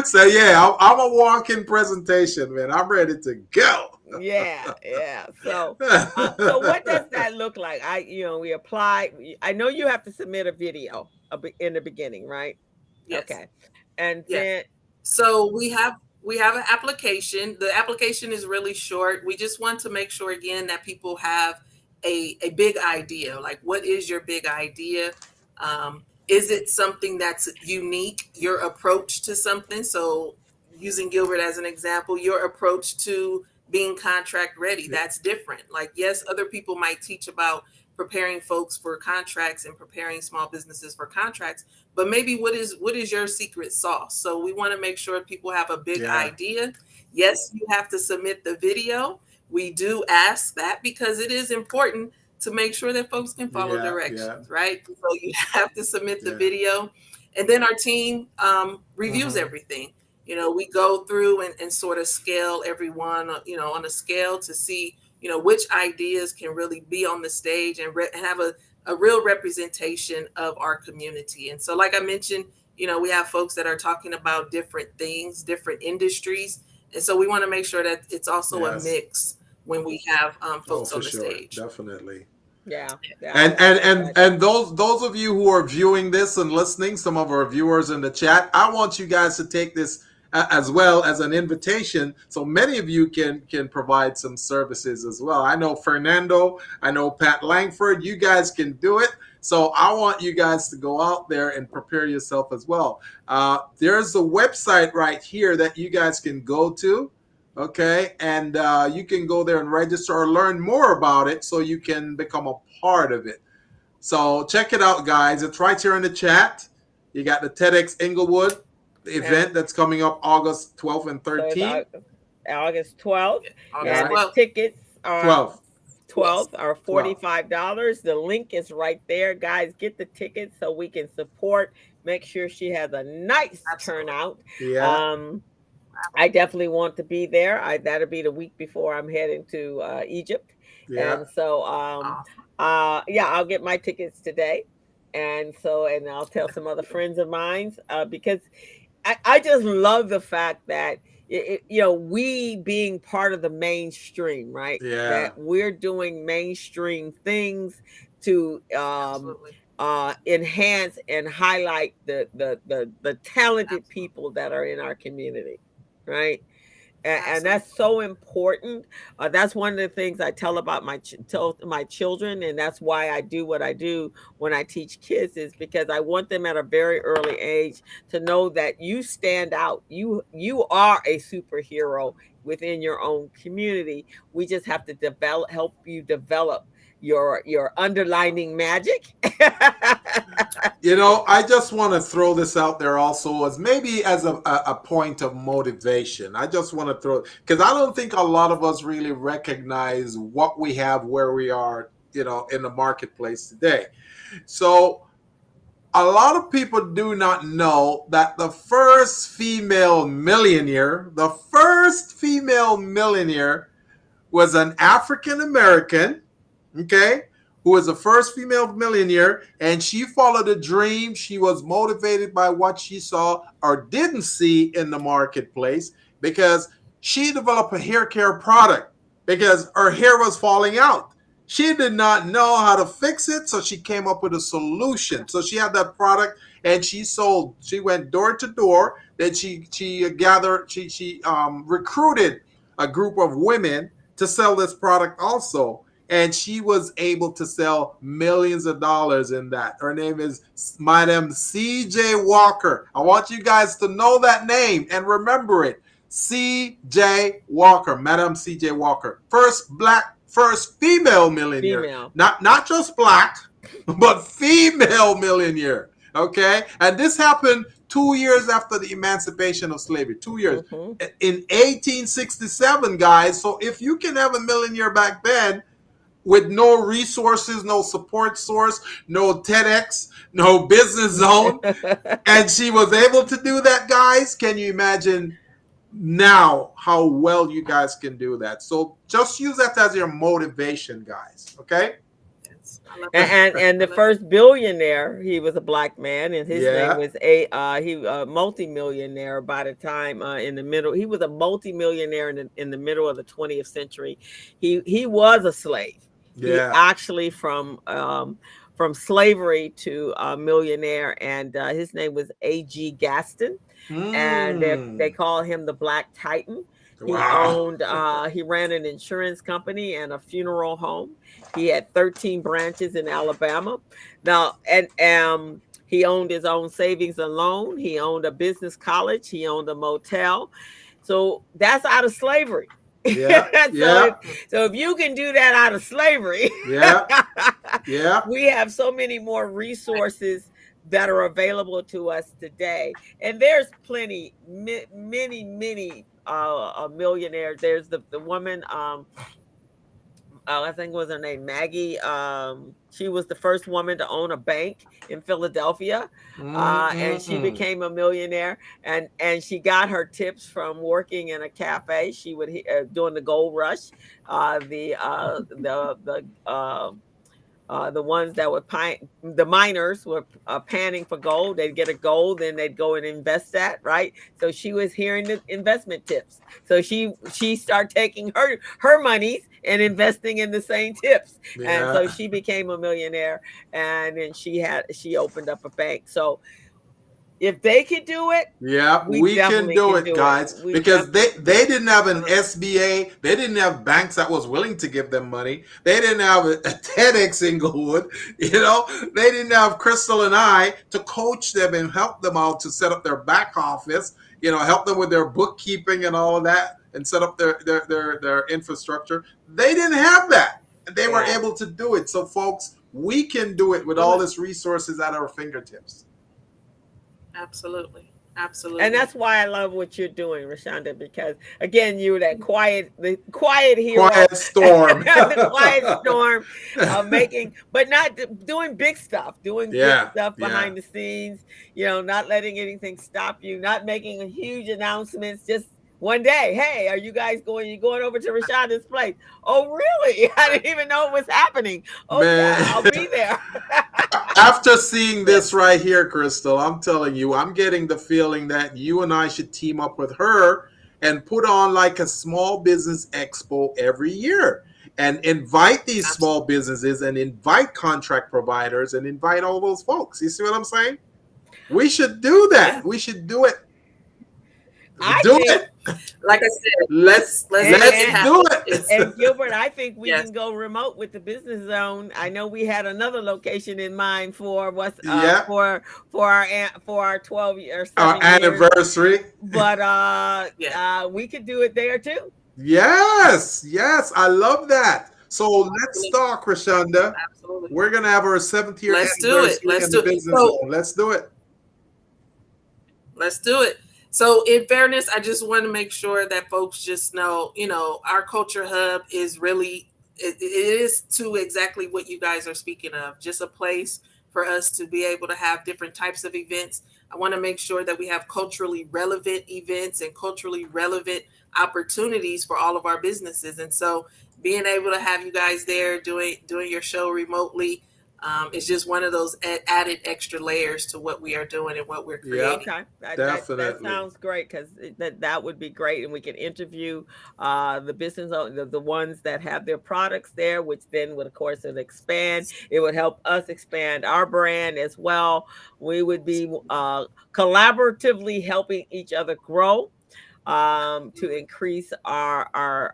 so yeah, I'm a walking presentation, man. I'm ready to go. Yeah, yeah. So what does that look like? We apply. I know you have to submit a video in the beginning, right? Yes. Okay, and Yes. then So we have an application. The application is really short. We just want to make sure again that people have a big idea. Like, what is your big idea? Is it something that's unique? Your approach to something. So using Gilbert as an example, your approach to being contract ready, that's different. Like, yes, other people might teach about preparing folks for contracts and preparing small businesses for contracts, but maybe what is your secret sauce? So we want to make sure people have a big Yeah, idea. Yes, you have to submit the video. We do ask that because it is important to make sure that folks can follow yeah, yeah, directions, right? So you have to submit the yeah. video, and then our team reviews Hmm. everything. We go through and sort of scale everyone, on a scale to see, which ideas can really be on the stage and have a real representation of our community. And so, like I mentioned, we have folks that are talking about different things, different industries. And so we want to make sure that it's also a Yes. mix when we have Oh, folks for on the sure, stage. yeah, definitely. yeah. And I'm and and excited. and those of you who are viewing this and listening, some of our viewers in the chat, I want you guys to take this as well as an invitation, so many of you can provide some services as well. I know Fernando, I know Pat Langford, you guys can do it. So I want you guys to go out there and prepare yourself as well. There's a website right here that you guys can go to. Okay, and you can go there and register or learn more about it so you can become a part of it. So check it out, guys. It's right here in the chat. You got the TEDx Inglewood. event that's coming up August 12th and So it's 13th. August 12th, August and Yeah, the 12th. tickets are 12th, 12th. 12 or 12th. $45. The link is right there. Guys, get the tickets so we can support. Make sure she has a nice Absolutely. turnout. Yeah, Um, I definitely want to be there. That'll be the week before I'm heading to Egypt, yeah, and so Awesome. yeah, I'll get my tickets today, and I'll tell some other friends of mine because I just love the fact that we being part of the mainstream, right? yeah. That we're doing mainstream things to Absolutely. enhance and highlight the talented Absolutely. people that are in our community, right? And that's Absolutely. so important. That's one of the things I tell about tell my children, and that's why I do what I do when I teach kids, is because I want them at a very early age to know that you stand out. You are a superhero within your own community. We just have to help you develop your underlining magic. I just want to throw this out there also as maybe as a point of motivation. I just want to throw, because I don't think a lot of us really recognize what we have, where we are, in the marketplace today. So a lot of people do not know that the first female millionaire was an African American, okay, who was the first female millionaire, and she followed a dream. She was motivated by what she saw or didn't see in the marketplace, because she developed a hair care product because her hair was falling out. She did not know how to fix it, so she came up with a solution. So she had that product and she sold. She went door to door. Then she gathered. She recruited a group of women to sell this product also. And she was able to sell millions of dollars in that. Her name is Madam C.J. Walker. I want you guys to know that name and remember it. C.J. Walker, Madam C.J. Walker. First female millionaire. Female. Not just black, but female millionaire. Okay? And this happened 2 years after the emancipation of slavery. 2 years. Hmm. In 1867, guys. So if you can have a millionaire back then with no resources, no support source, no TEDx, no business zone, and she was able to do that, guys, can you imagine now how well you guys can do that? So just use that as your motivation, guys. Okay? Yes. I love and, that. and I the love that. first billionaire, he was a black man, and his name Yeah. was a multimillionaire by the time in the middle. He was a multimillionaire in the middle of the 20th century. He was a slave. He Yeah. actually from slavery to a millionaire, and his name was A.G. Gaston, and they Mm. call him the Black Titan. Wow. He ran an insurance company and a funeral home. He had 13 branches in Alabama. Now, and he owned his own savings and loan. He owned a business college. He owned a motel. So that's out of slavery. Yeah. so Yeah. if so if you can do that out of slavery, Yeah. Yeah. we have so many more resources that are available to us today. And there's plenty, many millionaires. There's the woman, I think was her name Maggie. She was the first woman to own a bank in Philadelphia, and she Mm-mm-mm. became a millionaire. And she got her tips from working in a cafe. She would during the gold rush, the ones that were the miners were panning for gold. They'd get a gold, then they'd go and invest that, right? So she was hearing the investment tips. So she started taking her monies and investing in the same tips, and Yeah. so she became a millionaire. And then she opened up a bank. So if they could do it, Yeah, we we can definitely do can it, do it. guys, We because definitely can do they it. didn't have an Absolutely. SBA. They didn't have banks that was willing to give them money. They didn't have a TEDx Inglewood. They didn't have Crystal and I to coach them and help them out to set up their back office. Help them with their bookkeeping and all of that, and set up their infrastructure. They didn't have that, and they were Yeah. able to do it. So, folks, we can do it with Do all it. this resources at our fingertips. Absolutely. And Absolutely. that's why I love what you're doing, Rashunda, because again, you're the quiet hero, Quiet storm. the quiet storm, making, but not doing big stuff, doing big Yeah, stuff yeah. behind the scenes, not letting anything stop you, not making huge announcements, just one day, hey, are you guys going? You going over to Rashonda's place? Oh, really? I Right. didn't even know it was happening. Oh, Man, yeah, I'll be there. after seeing this Yes. right here, Crystal, I'm telling you, I'm getting the feeling that you and I should team up with her and put on like a small business expo every year and invite these small Absolutely. businesses and invite contract providers and invite all those folks. You see what I'm saying? We should do that. Yeah. We should do it. I Do think, it. Like I said, Let let's make it let's and do happen. it. It's And Gilbert, I think we yes. can go remote with the business zone. I know we had another location in mind for what's Yeah. for our 12 or Our 7 years, anniversary. but Yeah. we could do it there too. Yes, yes, I love that. So let's Absolutely. talk, Rashonda. Absolutely. We're gonna have our 7th year Let's do it. anniversary Let's in the do it. business So zone. Let's do it. let's do it. So, in fairness, I just want to make sure that folks just know, our culture hub is really, it is to exactly what you guys are speaking of, just a place for us to be able to have different types of events. I want to make sure that we have culturally relevant events and culturally relevant opportunities for all of our businesses. And so, being able to have you guys there doing your show remotely, is just one of those added extra layers to what we are doing and what we're Yeah, creating. Okay, that definitely. sounds great, because that would be great, and we can interview the business the ones that have their products there, which then would, of course, it expand. It would help us expand our brand as well. We would be collaboratively helping each other grow, to increase our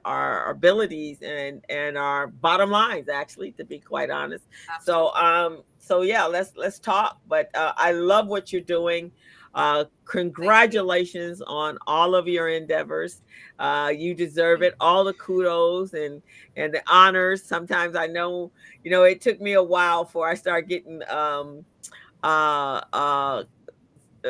abilities and our bottom lines, actually, to be quite honest. So Absolutely. yeah, let's talk. But I love what you're doing. Thank you. Congratulations on all of your endeavors. You deserve Thank it. All the kudos and the honors. Sometimes I know, it took me a while before I start getting uh uh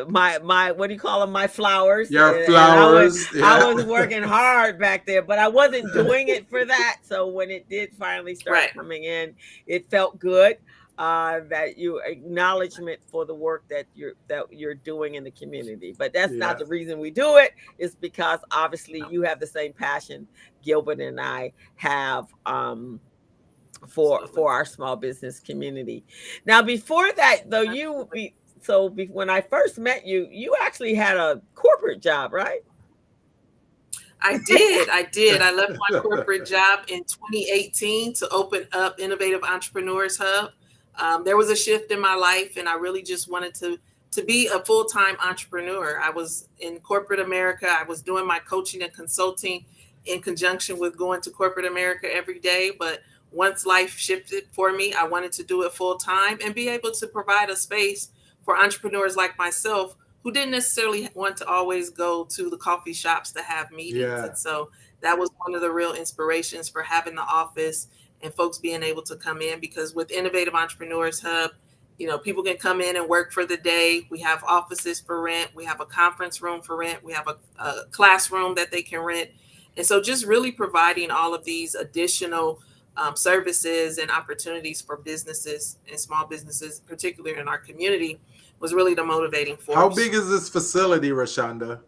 my what do you call them, my flowers, Your and I was flowers. I Yeah. was working hard back there, but I wasn't doing it for that. So when it did finally you. start Right. coming in, it felt good, that you acknowledgement for the work that you're doing in the community. But that's not Yeah. the reason we do it. It's because obviously No, you have the same passion Gilbert and I have, for absolutely. our small business community. Now, before that, though, Absolutely. when I first met you, you actually had a corporate job, right? I did. I did. I left my corporate job in 2018 to open up Innovative Entrepreneurs Hub. There was a shift in my life, and I really just wanted to be a full time entrepreneur. I was in corporate America. I was doing my coaching and consulting in conjunction with going to corporate America every day. But once life shifted for me, I wanted to do it full time and be able to provide a space for entrepreneurs like myself who didn't necessarily want to always go to the coffee shops to have meetings. Yeah. And so that was one of the real inspirations for having the office and folks being able to come in, because with Innovative Entrepreneurs Hub, people can come in and work for the day. We have offices for rent. We have a conference room for rent. We have a classroom that they can rent. And so just really providing all of these additional services and opportunities for businesses and small businesses, particularly in our community, was really the motivating How force. big is this facility, Rashonda?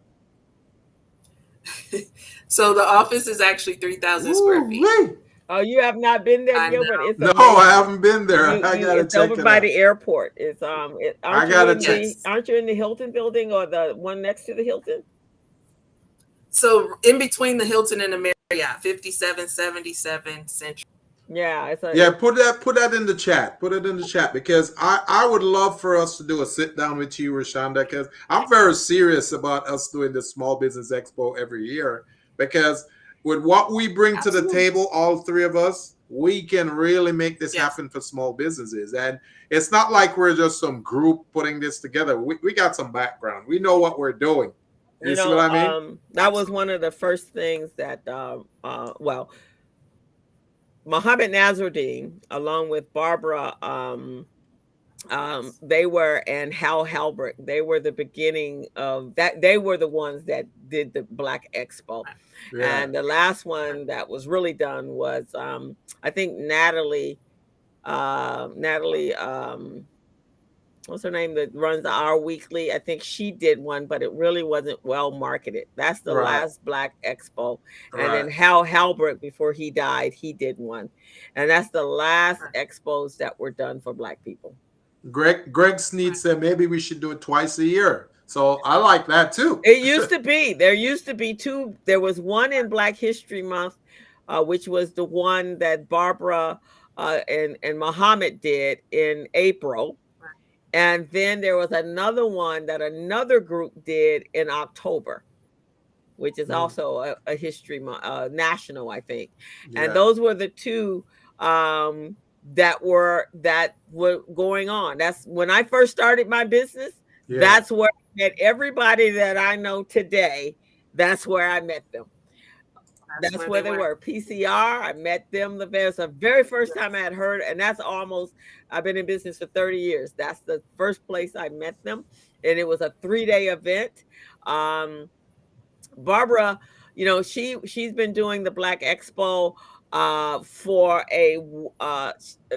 So the office is actually 3,000 square Woo feet. wee. Oh, you have not been there, I Gilbert? know. It's No, I amazing. haven't been there. I gotta It's check over it by out. the airport. It's I gotta check. Yes. aren't you in the Hilton building, or the one next to the Hilton? So in between the Hilton and the Marriott, 5777 Central. Yeah, Yeah, put that in the chat. Put it in the chat because I would love for us to do a sit down with you, Rashonda, because I'm very serious about us doing this small business expo every year. Because with what we bring to the Absolutely. table, all three of us, we can really make this Yes. happen for small businesses. And it's not like we're just some group putting this together. We got some background. We know what we're doing. You see what I mean? That was one of the first things that, well, Mohammed Nazruddin, along with Barbara, They were, and Hal Halbert, they were the beginning of that. They were the ones that did the Black Expo. Yeah. And the last one that was really done was, I think Natalie, what's her name, that runs the Our Weekly? I think she did one, but it really wasn't well marketed. That's the Right. last Black Expo. And Right. then Hal Halbert, before he died, he did one. And that's the last expos that were done for Black people. Greg Sneed said maybe we should do it twice a year. So I like that too. It used to be. There used to be two. There was one in Black History Month, which was the one that Barbara and Muhammad did in April. And then there was another one that another group did in October, which is also a history national, I think. Yeah. And those were the two that were going on. That's when I first started my business. Yeah. That's where I met everybody that I know today. That's where I met them. That's where they were. PCR, I met them the very first time I had heard, and that's almost, I've been in business for 30 years. That's the first place I met them. And it was a 3-day event. Barbara, she's been doing the Black Expo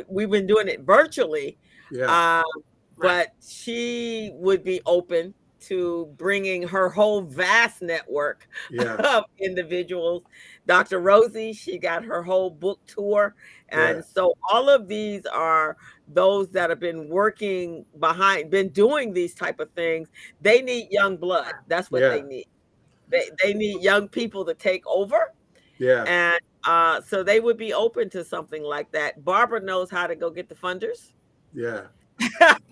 we've been doing it virtually. Yeah. But she would be open to bringing her whole vast network of individuals. Dr. Rosie, she got her whole book tour. And so all of these are those that have been working been doing these type of things. They need young blood. That's what they need. They need young people to take over. Yeah. And so they would be open to something like that. Barbara knows how to go get the funders. Yeah.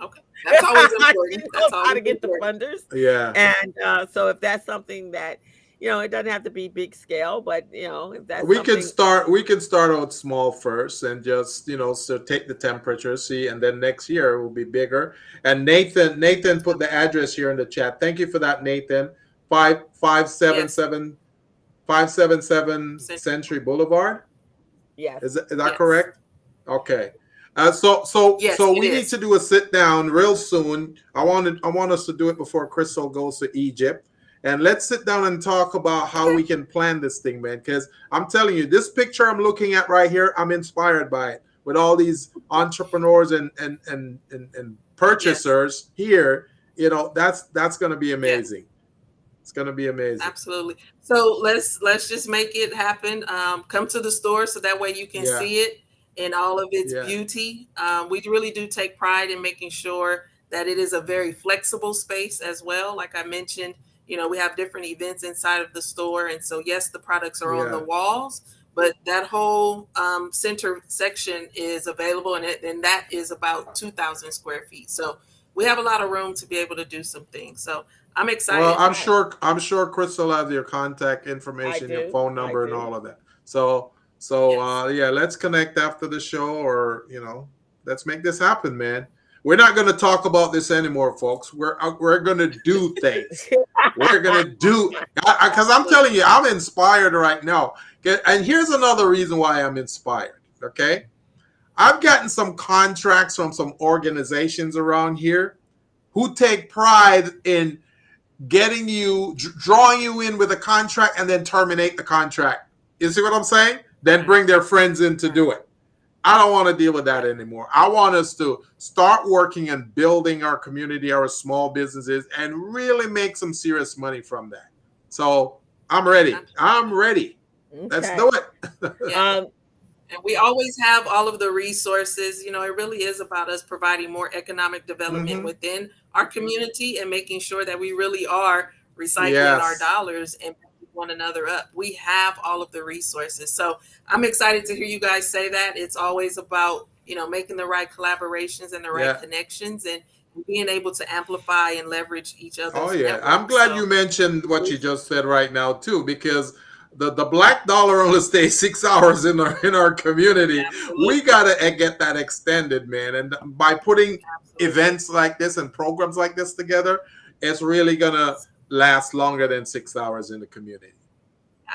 Okay. That's always important. She knows how to get the funders. Yeah. And so if that's something that, it doesn't have to be big scale, but if that's we can start out small first and just, so take the temperature, see, and then next year it will be bigger. And Nathan put the address here in the chat. Thank you for that, Nathan. 577 Century Boulevard. Yes. Is that correct? Okay. So we need to do a sit down real soon. I want us to do it before Crystal goes to Egypt. And let's sit down and talk about how we can plan this thing, man. Because I'm telling you, this picture I'm looking at right here, I'm inspired by it. With all these entrepreneurs and purchasers here, that's going to be amazing. Yes. It's going to be amazing. Absolutely. So let's just make it happen. Come to the store so that way you can see it in all of its beauty. We really do take pride in making sure that it is a very flexible space as well. Like I mentioned, we have different events inside of the store. And so, yes, the products are on the walls, but that whole center section is available. And that is about 2,000 square feet. So we have a lot of room to be able to do some things. So I'm excited. Well, I'm sure Crystal has your contact information, your phone number, and all of that. So let's connect after the show, or let's make this happen, man. We're not going to talk about this anymore, folks. We're going to do things. We're going to do, because I'm telling you, I'm inspired right now. And here's another reason why I'm inspired. Okay, I've gotten some contracts from some organizations around here who take pride in getting you, drawing you in with a contract and then terminate the contract. You see what I'm saying? Then bring their friends in to do it. I don't want to deal with that anymore. I want us to start working and building our community, our small businesses, and really make some serious money from that. So I'm ready. Okay. Let's do it. And we always have all of the resources. It really is about us providing more economic development within our community and making sure that we really are recycling our dollars and one another up. We have all of the resources. So I'm excited to hear you guys say that. It's always about, making the right collaborations and the right connections and being able to amplify and leverage each other. Oh, yeah. I'm glad you mentioned what you just said right now, too, because the black dollar only stays 6 hours in our community. Absolutely. We got to get that extended, man. And by putting events like this and programs like this together, it's really going to last longer than 6 hours in the community.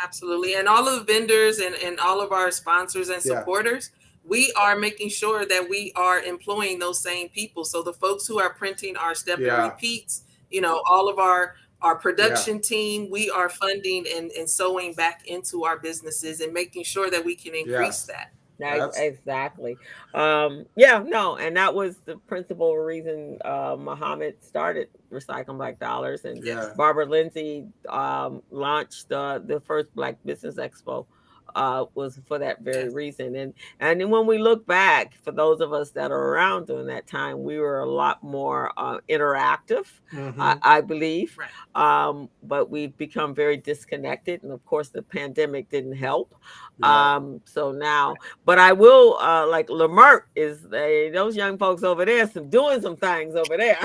Absolutely. And all of the vendors and all of our sponsors and supporters, we are making sure that we are employing those same people. So the folks who are printing our step and Yeah. repeats, all of our Yeah. production team, we are funding and sewing back into our businesses and making sure that we can increase Yes. that. That's Exactly. Yeah, no, and that was the principal reason Muhammad started Recycling Black Dollars, and Yes. yeah. Barbara Lindsay launched the first Black Business Expo. Was for that very Yes. reason, and then when we look back, for those of us that are around during that time, we were a lot more interactive, Mm-hmm. I believe, Right. but we've become very disconnected, and of course, the pandemic didn't help. Yeah. So now, but I will like Lamert is those young folks over there doing some things over there.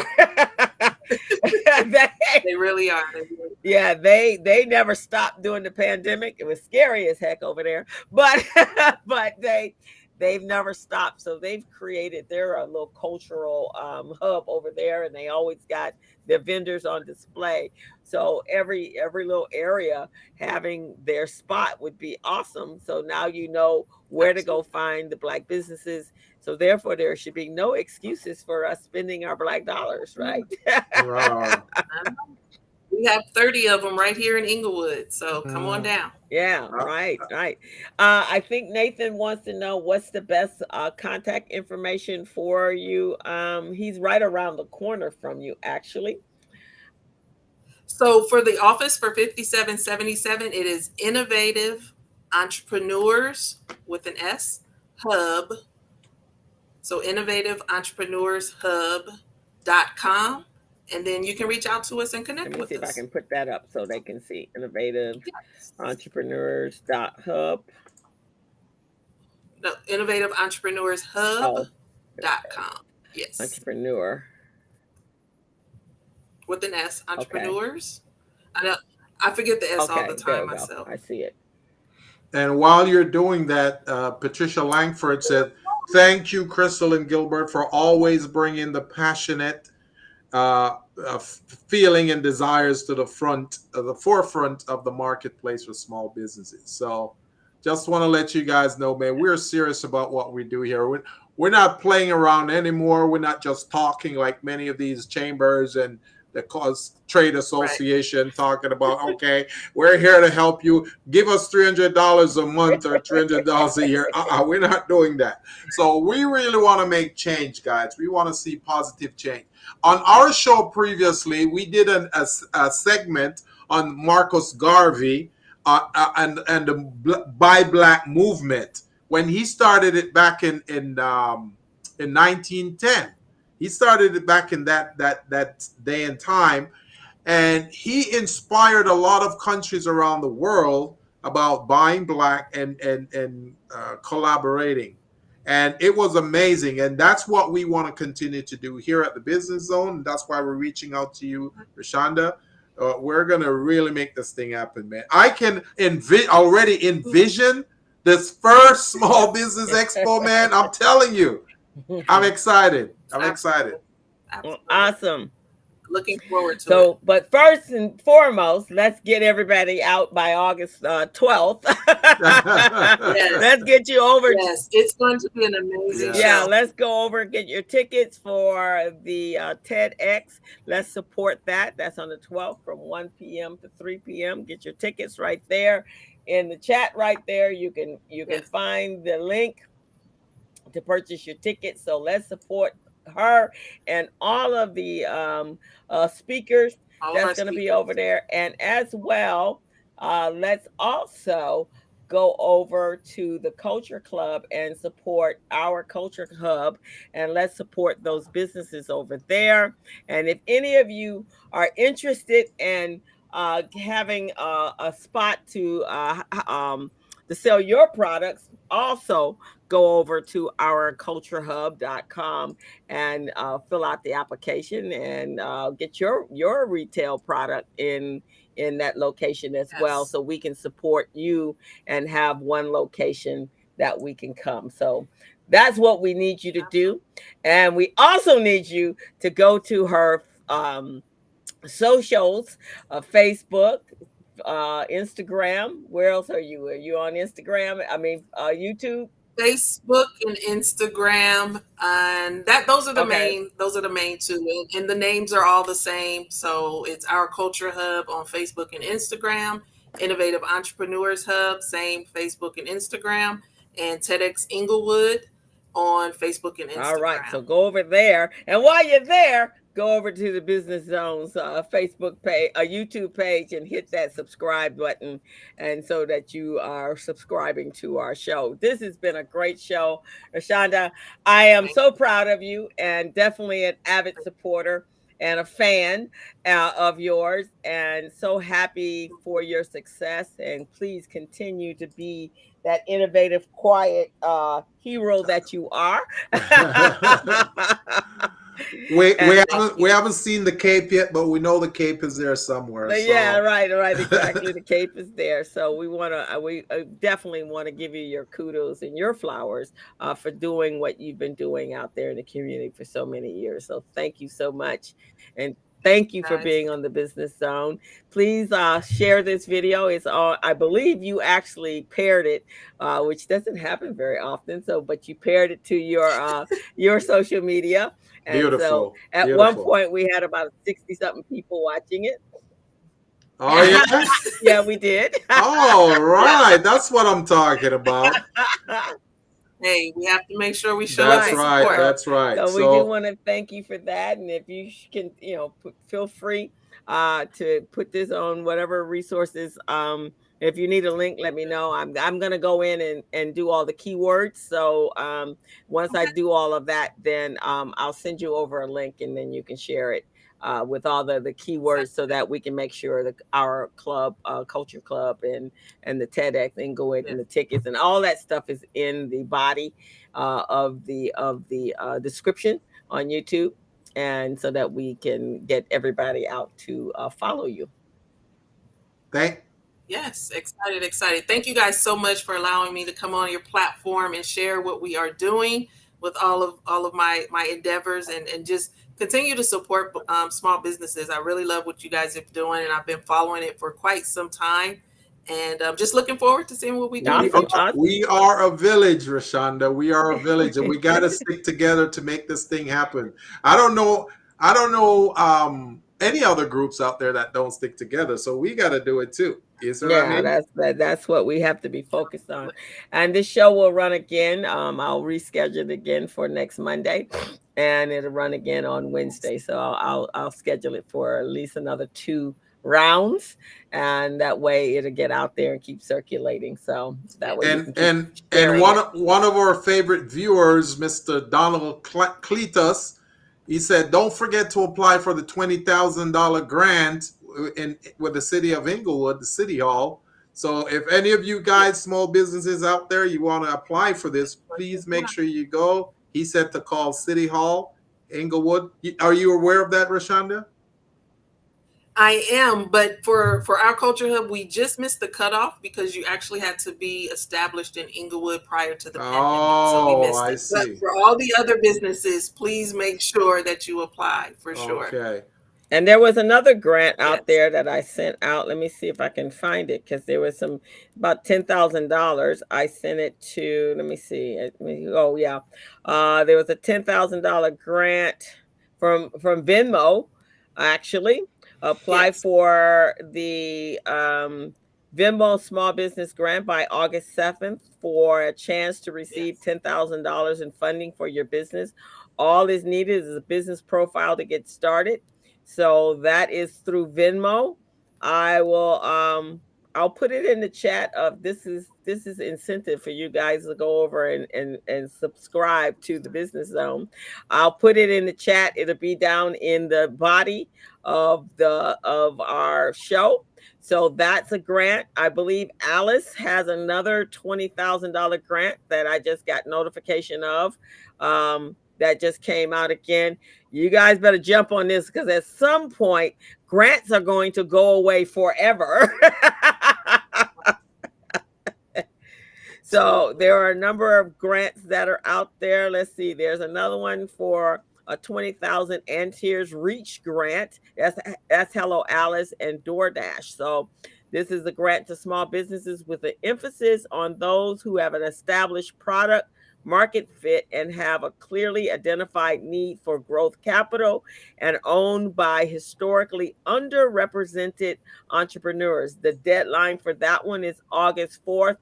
they, They really are. They really are. yeah, they never stopped during the pandemic. It was scary as heck over there, but but they've never stopped. So they've created their little cultural hub over there, and they always got their vendors on display. So every little area having their spot would be awesome. So now you know where to go Absolutely. find the Black businesses. So therefore, there should be no excuses for us spending our Black dollars, right? Wow. We have 30 of them right here in Inglewood. So come on Mm. down. Yeah, Uh, right, right. I think Nathan wants to know what's the best contact information for you. He's right around the corner from you, actually. So for the office for 5777, it is Innovative Entrepreneurs with an S Hub. So innovativeentrepreneurshub.com. And then you can reach out to us and Let connect me with see if I us. can put that up so they can see. Innovative Yes. Entrepreneurs dot hub. No, Oh, innovativeentrepreneurshub.com. Yes. entrepreneur. With an S, Okay. entrepreneurs. I know I forget the S all the Okay, there time we go. myself. I see it. And while you're doing that, Patricia Langford said, "Thank you, Crystal and Gilbert, for always bringing the passionate feeling and desires to the forefront of the marketplace for small businesses." So, just want to let you guys know, man, we're serious about what we do here. We're not playing around anymore. We're not just talking like many of these chambers and the cause trade Right. association talking about, okay, we're here to help you. Give us $300 a month or $300 a year. We're not doing that. So we really want to make change, guys. We want to see positive change. On our show previously, we did a segment on Marcus Garvey and the Buy Black movement when he started it back in 1910. He started it back in that day and time, and he inspired a lot of countries around the world about buying black and collaborating, and it was amazing. And that's what we want to continue to do here at the Business Zone, and that's why we're reaching out to you, Rashunda. We're gonna really make this thing happen, man. I can already envision this first small business expo, man. I'm telling you, I'm excited. I'm excited. Absolutely. Absolutely. Awesome. Looking forward to it. So, but first and foremost, let's get everybody out by August 12th. Yes. Let's get you over. Yes. It's going to be an amazing Yeah. Yeah, show. let's go over and get your tickets for the TEDx. Let's support that. That's on the 12th from 1 p.m. to 3 p.m. Get your tickets right there in the chat right there. You can Yes. find the link to purchase your tickets. So let's support her and all of the speakers All of that's our going to be speakers. over there. And as well, let's also go over to the Culture Club and support our Culture Hub, and let's support those businesses over there. And if any of you are interested in having a spot to sell your products, also go over to our culturehub.com and fill out the application and get your retail product in that location as well, Yes. so we can support you and have one location that we can come. So that's what we need you to do. And we also need you to go to her socials, Facebook, Instagram. Where else are you? Are you on Instagram? I mean, YouTube? Facebook and Instagram, and those are the Okay. main two, and the names are all the same. So it's Our Culture Hub on Facebook and Instagram, Innovative Entrepreneurs Hub, same Facebook and Instagram, and TEDx Inglewood on Facebook and All right. Instagram. So go over there. And while you're there, go over to the Business Zone's Facebook page, a YouTube page, and hit that subscribe button. And so that you are subscribing to our show. This has been a great show. Rashunda, I am Thank so proud of you and definitely an avid supporter and a fan of yours, and so happy for your success. And please continue to be that innovative, quiet hero that you are. we And we haven't seen the cape yet, but we know the cape is there somewhere. yeah, So right, exactly. The cape is there, so we definitely want to give you your kudos and your flowers for doing what you've been doing out there in the community for so many years. So thank you so much, and thank you for guys. being on the Business Zone. Please share this video. It's all, I believe you actually paired it, which doesn't happen very often. So, but you paired it to your social media. And so beautiful, at one beautiful. point we had about 60 something people watching it. Oh yeah. Yeah, we did. All right, that's what I'm talking about. Hey, we have to make sure we show up That's to Right. right. support. That's right. So we do So want to thank you for that. And if you can, feel free to put this on whatever resources. If you need a link, let me know. I'm gonna go in and do all the keywords. So once I Okay, do all of that, then I'll send you over a link and then you can share it with all the keywords so that we can make sure that our club, culture club, and the TEDx Inglewood and yes. the tickets and all that stuff is in the body of the description on YouTube, and so that we can get everybody out to follow you. thank Yes, excited, excited. Thank you guys so much for allowing me to come on your platform and share what we are doing with all of my endeavors, and just continue to support small businesses. I really love what you guys are doing, and I've been following it for quite some time, and I'm just looking forward to seeing what we do in the Awesome, future. we are a village, Rashunda. We are a village, and we got to stick together to make this thing happen. I don't know. I don't know any other groups out there that don't stick together. So we got to do it too. You see what I Yeah, mean? that's what we have to be focused on. And this show will run again. I'll reschedule it again for next Monday, and it'll run again on Wednesday. So I'll schedule it for at least another 2 rounds, and that way it'll get out there and keep circulating. So that way you Yes. can keep And sharing it. one of our favorite viewers, Mr. Donald Cletus, he said, "Don't forget to apply for the $20,000 grant in with the city of Inglewood, the city hall. So if any of you guys, small businesses out there, you want to apply for this, please make sure you go." He said to call City Hall, Inglewood. Are you aware of that, Rashunda? I am, but for our culture hub, we just missed the cutoff because you actually had to be established in Inglewood prior to the pandemic, so we Oh, missed I it. But see. for all the other businesses, please make sure that you apply for sure. Okay. And there was another grant out Yes. there that I sent out. Let me see if I can find it, because there was some about $10,000. I sent it to. Let me see. Oh yeah, there was a $10,000 grant from Venmo. Actually, apply Yes. for the Venmo Small Business Grant by August 7th for a chance to receive Yes. $10,000 in funding for your business. All is needed is a business profile to get started. So that is through Venmo. I will I'll put it in the chat of this is incentive for you guys to go over and subscribe to the Business Zone. I'll put it in the chat. It'll be down in the body of our show. So that's a grant. I believe Alice has another $20,000 grant that I just got notification of. That just came out again. You guys better jump on this, because at some point grants are going to go away forever. So there are a number of grants that are out there. Let's see. There's another one for a 20,000 Antiers Reach grant. That's Hello Alice and DoorDash. So This is a grant to small businesses with an emphasis on those who have an established product market fit and have a clearly identified need for growth capital, and owned by historically underrepresented entrepreneurs. The deadline for that one is August 4th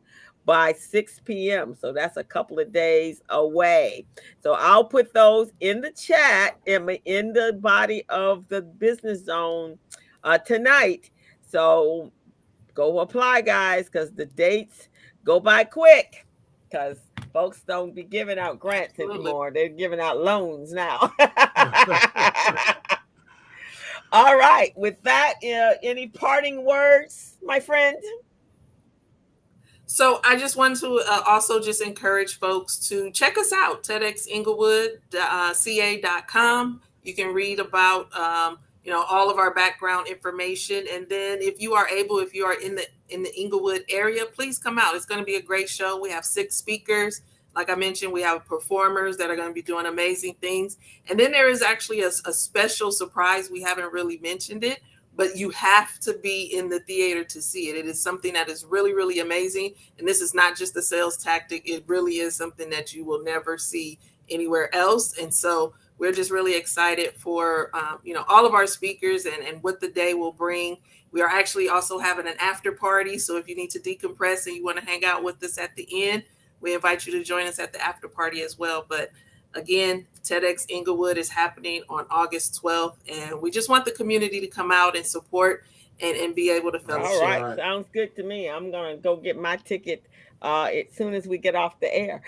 by 6 p.m. So that's a couple of days away. So I'll put those in the chat in the body of the business zone tonight. So go apply, guys, because the dates go by quick. Because folks don't be giving out grants anymore. They're giving out loans now. All right. With that, any parting words, my friend? So I just want to also just encourage folks to check us out, TEDxInglewood.ca.com. You can read about all of our background information, and then if you are in the Inglewood area, please come out. It's going to be a great show. We have 6 speakers. Like I mentioned, we have performers that are going to be doing amazing things, and then there is actually a special surprise. We haven't really mentioned it, but you have to be in the theater to see it. It is something that is really, really amazing. And this is not just a sales tactic. It really is something that you will never see anywhere else. And so we're just really excited for, all of our speakers and what the day will bring. We are actually also having an after party. So if you need to decompress and you want to hang out with us at the end, we invite you to join us at the after party as well. But again, TEDx Inglewood is happening on August 12th, and we just want the community to come out and support and be able to fellowship. All right, sounds good to me. I'm going to go get my ticket as soon as we get off the air.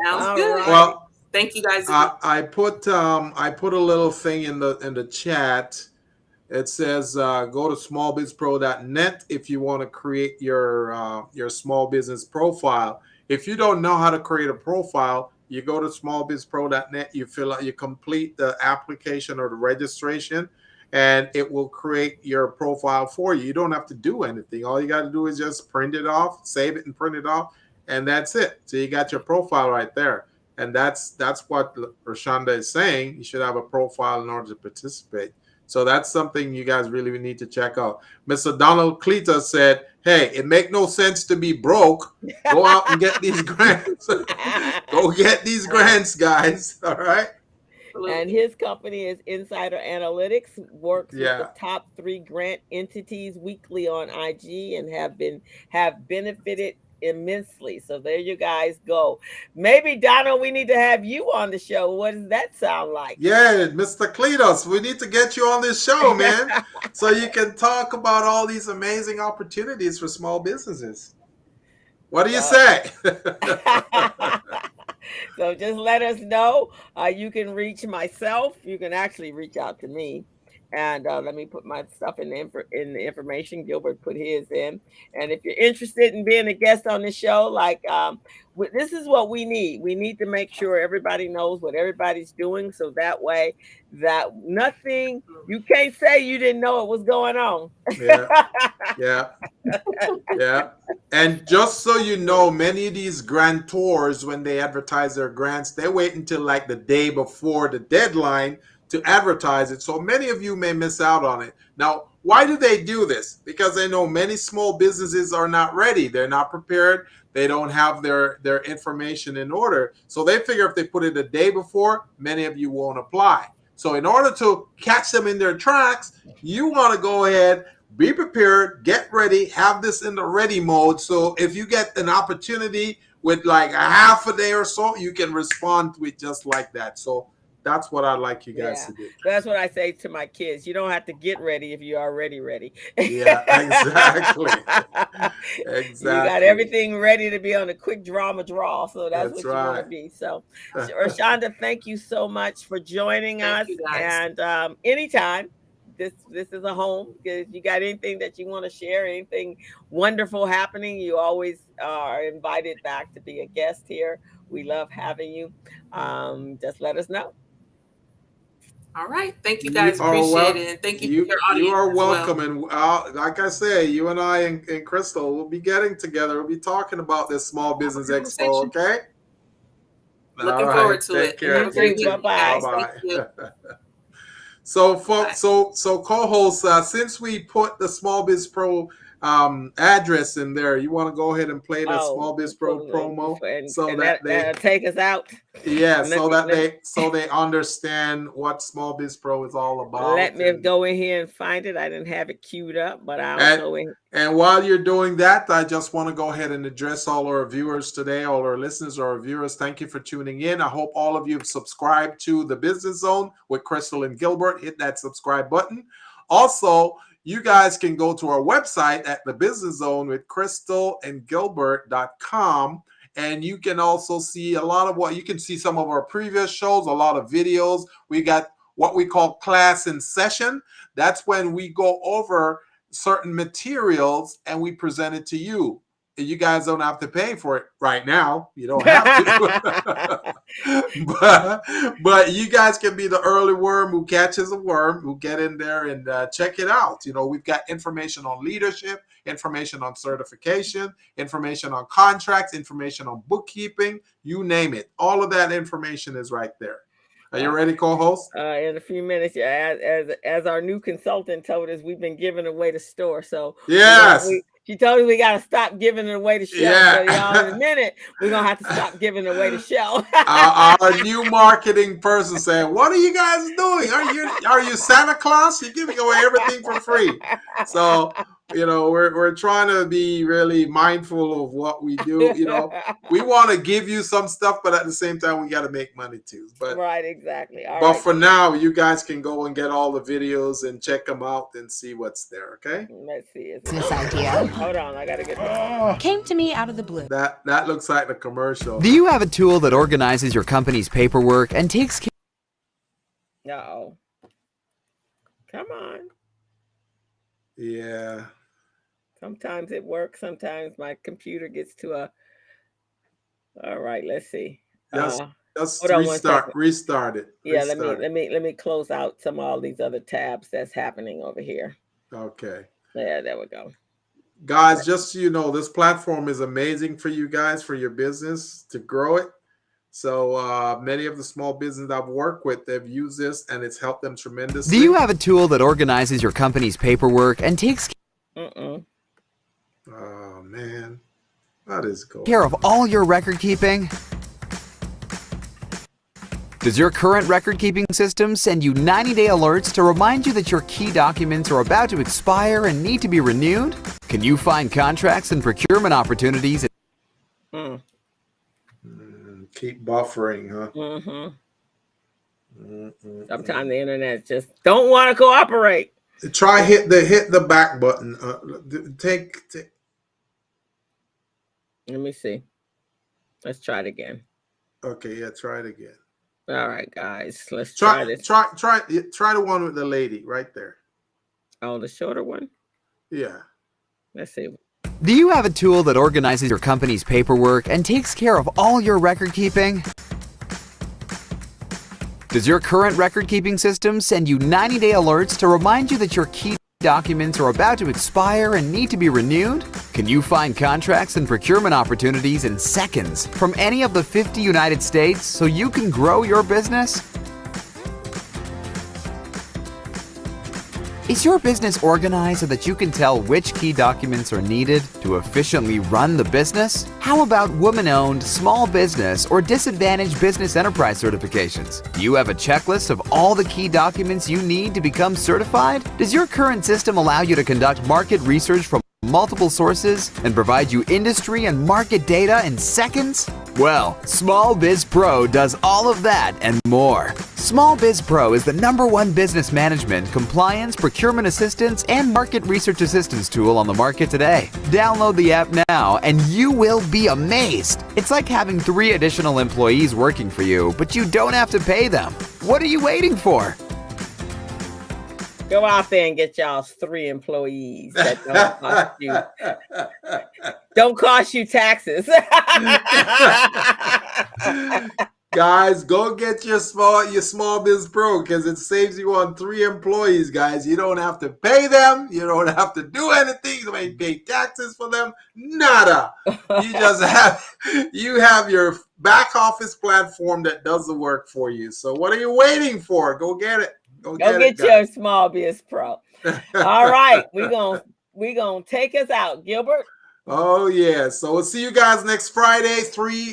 Sounds good. Right. Well, thank you guys. I put a little thing in the chat. It says go to smallbizpro.net if you want to create your small business profile. If you don't know how to create a profile, you go to smallbizpro.net, you complete the application or the registration, and it will create your profile for you. You don't have to do anything. All you got to do is just print it off, save it and print it off, and that's it. So you got your profile right there. And that's what Rashunda is saying. You should have a profile in order to participate. So that's something you guys really need to check out. Mr. Donald Cleeta said, hey, it make no sense to be broke. Go out and get these grants. Go get these grants, guys. All right. And his company is Insider Analytics, works with the top 3 grant entities weekly on IG and have benefited immensely. So there you guys go. Maybe, Donald, we need to have you on the show. What does that sound like? Yeah, Mr. Cletus, we need to get you on this show, man, so you can talk about all these amazing opportunities for small businesses. What do you say? So just let us know. You can reach myself. You can actually reach out to me. And let me put my stuff in the information. Gilbert put his in. And if you're interested in being a guest on the show, this is what we need. We need to make sure everybody knows what everybody's doing. So that way that nothing, you can't say you didn't know what was going on. Yeah. And just so you know, many of these grantors, when they advertise their grants, they wait until like the day before the deadline to advertise it. So many of you may miss out on it. Now, why do they do this? Because they know many small businesses are not ready. They're not prepared. They don't have their information in order. So they figure if they put it a day before, many of you won't apply. So in order to catch them in their tracks, you want to go ahead, be prepared, get ready, have this in the ready mode. So if you get an opportunity with like a half a day or so, you can respond to it just like that. So that's what I'd like you guys to do. That's what I say to my kids. You don't have to get ready if you're already ready. Yeah, exactly. You got everything ready to be on a quick drama draw. So that's what you want to be. So, Rashunda, thank you so much for joining us. And anytime, this is a home. If you got anything that you want to share, anything wonderful happening, you always are invited back to be a guest here. We love having you. Just let us know. All right. Thank you guys. Appreciate it. And thank you for your audience. You are welcome. And like I say, you and I and Crystal will be getting together. We'll be talking about this Small Business Expo, okay? Looking forward to it. Take care. Bye-bye. Thank you. So, folks, so co-hosts, since we put the Small Biz Pro address in there, you want to go ahead and play the Small Biz Pro promo so and that they, that'll take us out. yeah, Let so me, that let, they understand what Small Biz Pro is all let about. me go in here and find it. I didn't have it queued up, but I'll And, go in. and while you're doing that, I just want to go ahead and address all our viewers today, all our listeners, our viewers. Thank you for tuning in. I hope all of you have subscribed to the Business Zone with Crystal and Gilbert. Hit that subscribe button. Also, you guys can go to our website at the Business Zone with crystalandgilbert.com. And you can also see a lot of what you can see some of our previous shows, a lot of videos. We got what we call class in session. That's when we go over certain materials and we present it to you. You guys don't have to pay for it right now. You don't have to. but you guys can be the early worm who catches a worm, who get in there and check it out. You know, we've got information on leadership, information on certification, information on contracts, information on bookkeeping, you name it. All of that information is right there. Are you ready, co-host? In a few minutes, as our new consultant told us, we've been giving away the store. So yes, she told us we got to stop giving it away the show. Yeah. So y'all, in a minute, we're gonna have to stop giving away the show. Our new marketing person saying, "What are you guys doing? Are you Santa Claus? You're giving away everything for free." So you know, we're trying to be really mindful of what we do. You know, we want to give you some stuff, but at the same time, we got to make money too. But right, exactly. But for now, you guys can go and get all the videos and check them out and see what's there. Okay. Let's see. This idea. Hold on, I gotta get this. Came to me out of the blue. That looks like the commercial. Do you have a tool that organizes your company's paperwork and takes care? No. Come on. Yeah. Sometimes it works. Sometimes my computer gets to a. All right, let's see. Just restart it. Yeah, let me close out some of all these other tabs that's happening over here. Okay. Yeah, there we go. Guys, just so you know, this platform is amazing for you guys, for your business to grow it. So many of the small businesses I've worked with, they've used this and it's helped them tremendously. Do you have a tool that organizes your company's paperwork and takes Oh man, that is cool. care of all your record keeping? Does your current record-keeping system send you 90-day alerts to remind you that your key documents are about to expire and need to be renewed? Can you find contracts and procurement opportunities? Keep buffering, huh? Sometimes the internet just don't want to cooperate. Try hit the back button. Take. Let me see. Let's try it again. Okay, yeah, try it again. All right, guys, let's try this. Try the one with the lady right there. Oh, the shorter one? Yeah. Let's see. Do you have a tool that organizes your company's paperwork and takes care of all your record keeping? Does your current record-keeping system send you 90-day alerts to remind you that your key documents are about to expire and need to be renewed? Can you find contracts and procurement opportunities in seconds from any of the 50 United States so you can grow your business? Is your business organized so that you can tell which key documents are needed to efficiently run the business? How about woman-owned, small business, or disadvantaged business enterprise certifications? Do you have a checklist of all the key documents you need to become certified? Does your current system allow you to conduct market research from multiple sources and provide you industry and market data in seconds? Well, Small Biz Pro does all of that and more. Small Biz Pro is the #1 business management, compliance, procurement assistance, and market research assistance tool on the market today. Download the app now and you will be amazed. It's like having 3 additional employees working for you, but you don't have to pay them. What are you waiting for? Go out there and get y'all 3 employees that don't cost you taxes. Guys, go get your small biz pro because it saves you on 3 employees, guys. You don't have to pay them. You don't have to do anything. You don't pay taxes for them. Nada. You just have your back office platform that does the work for you. So what are you waiting for? Go get it. Go Go get it, get your guys. small biz pro. All right, we gonna take us out, Gilbert. Oh yeah. So we'll see you guys next Friday,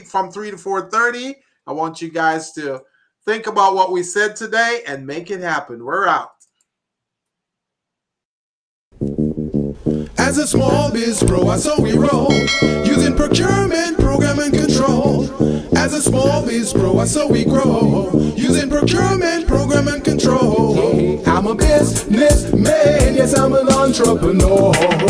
from 3 to 4:30. I want you guys to think about what we said today and make it happen. We're out. As a small biz pro, I saw we roll, using procurement, program and control. As a small biz pro, I saw we grow, using procurement, program and control. I'm a businessman, yes, I'm an entrepreneur.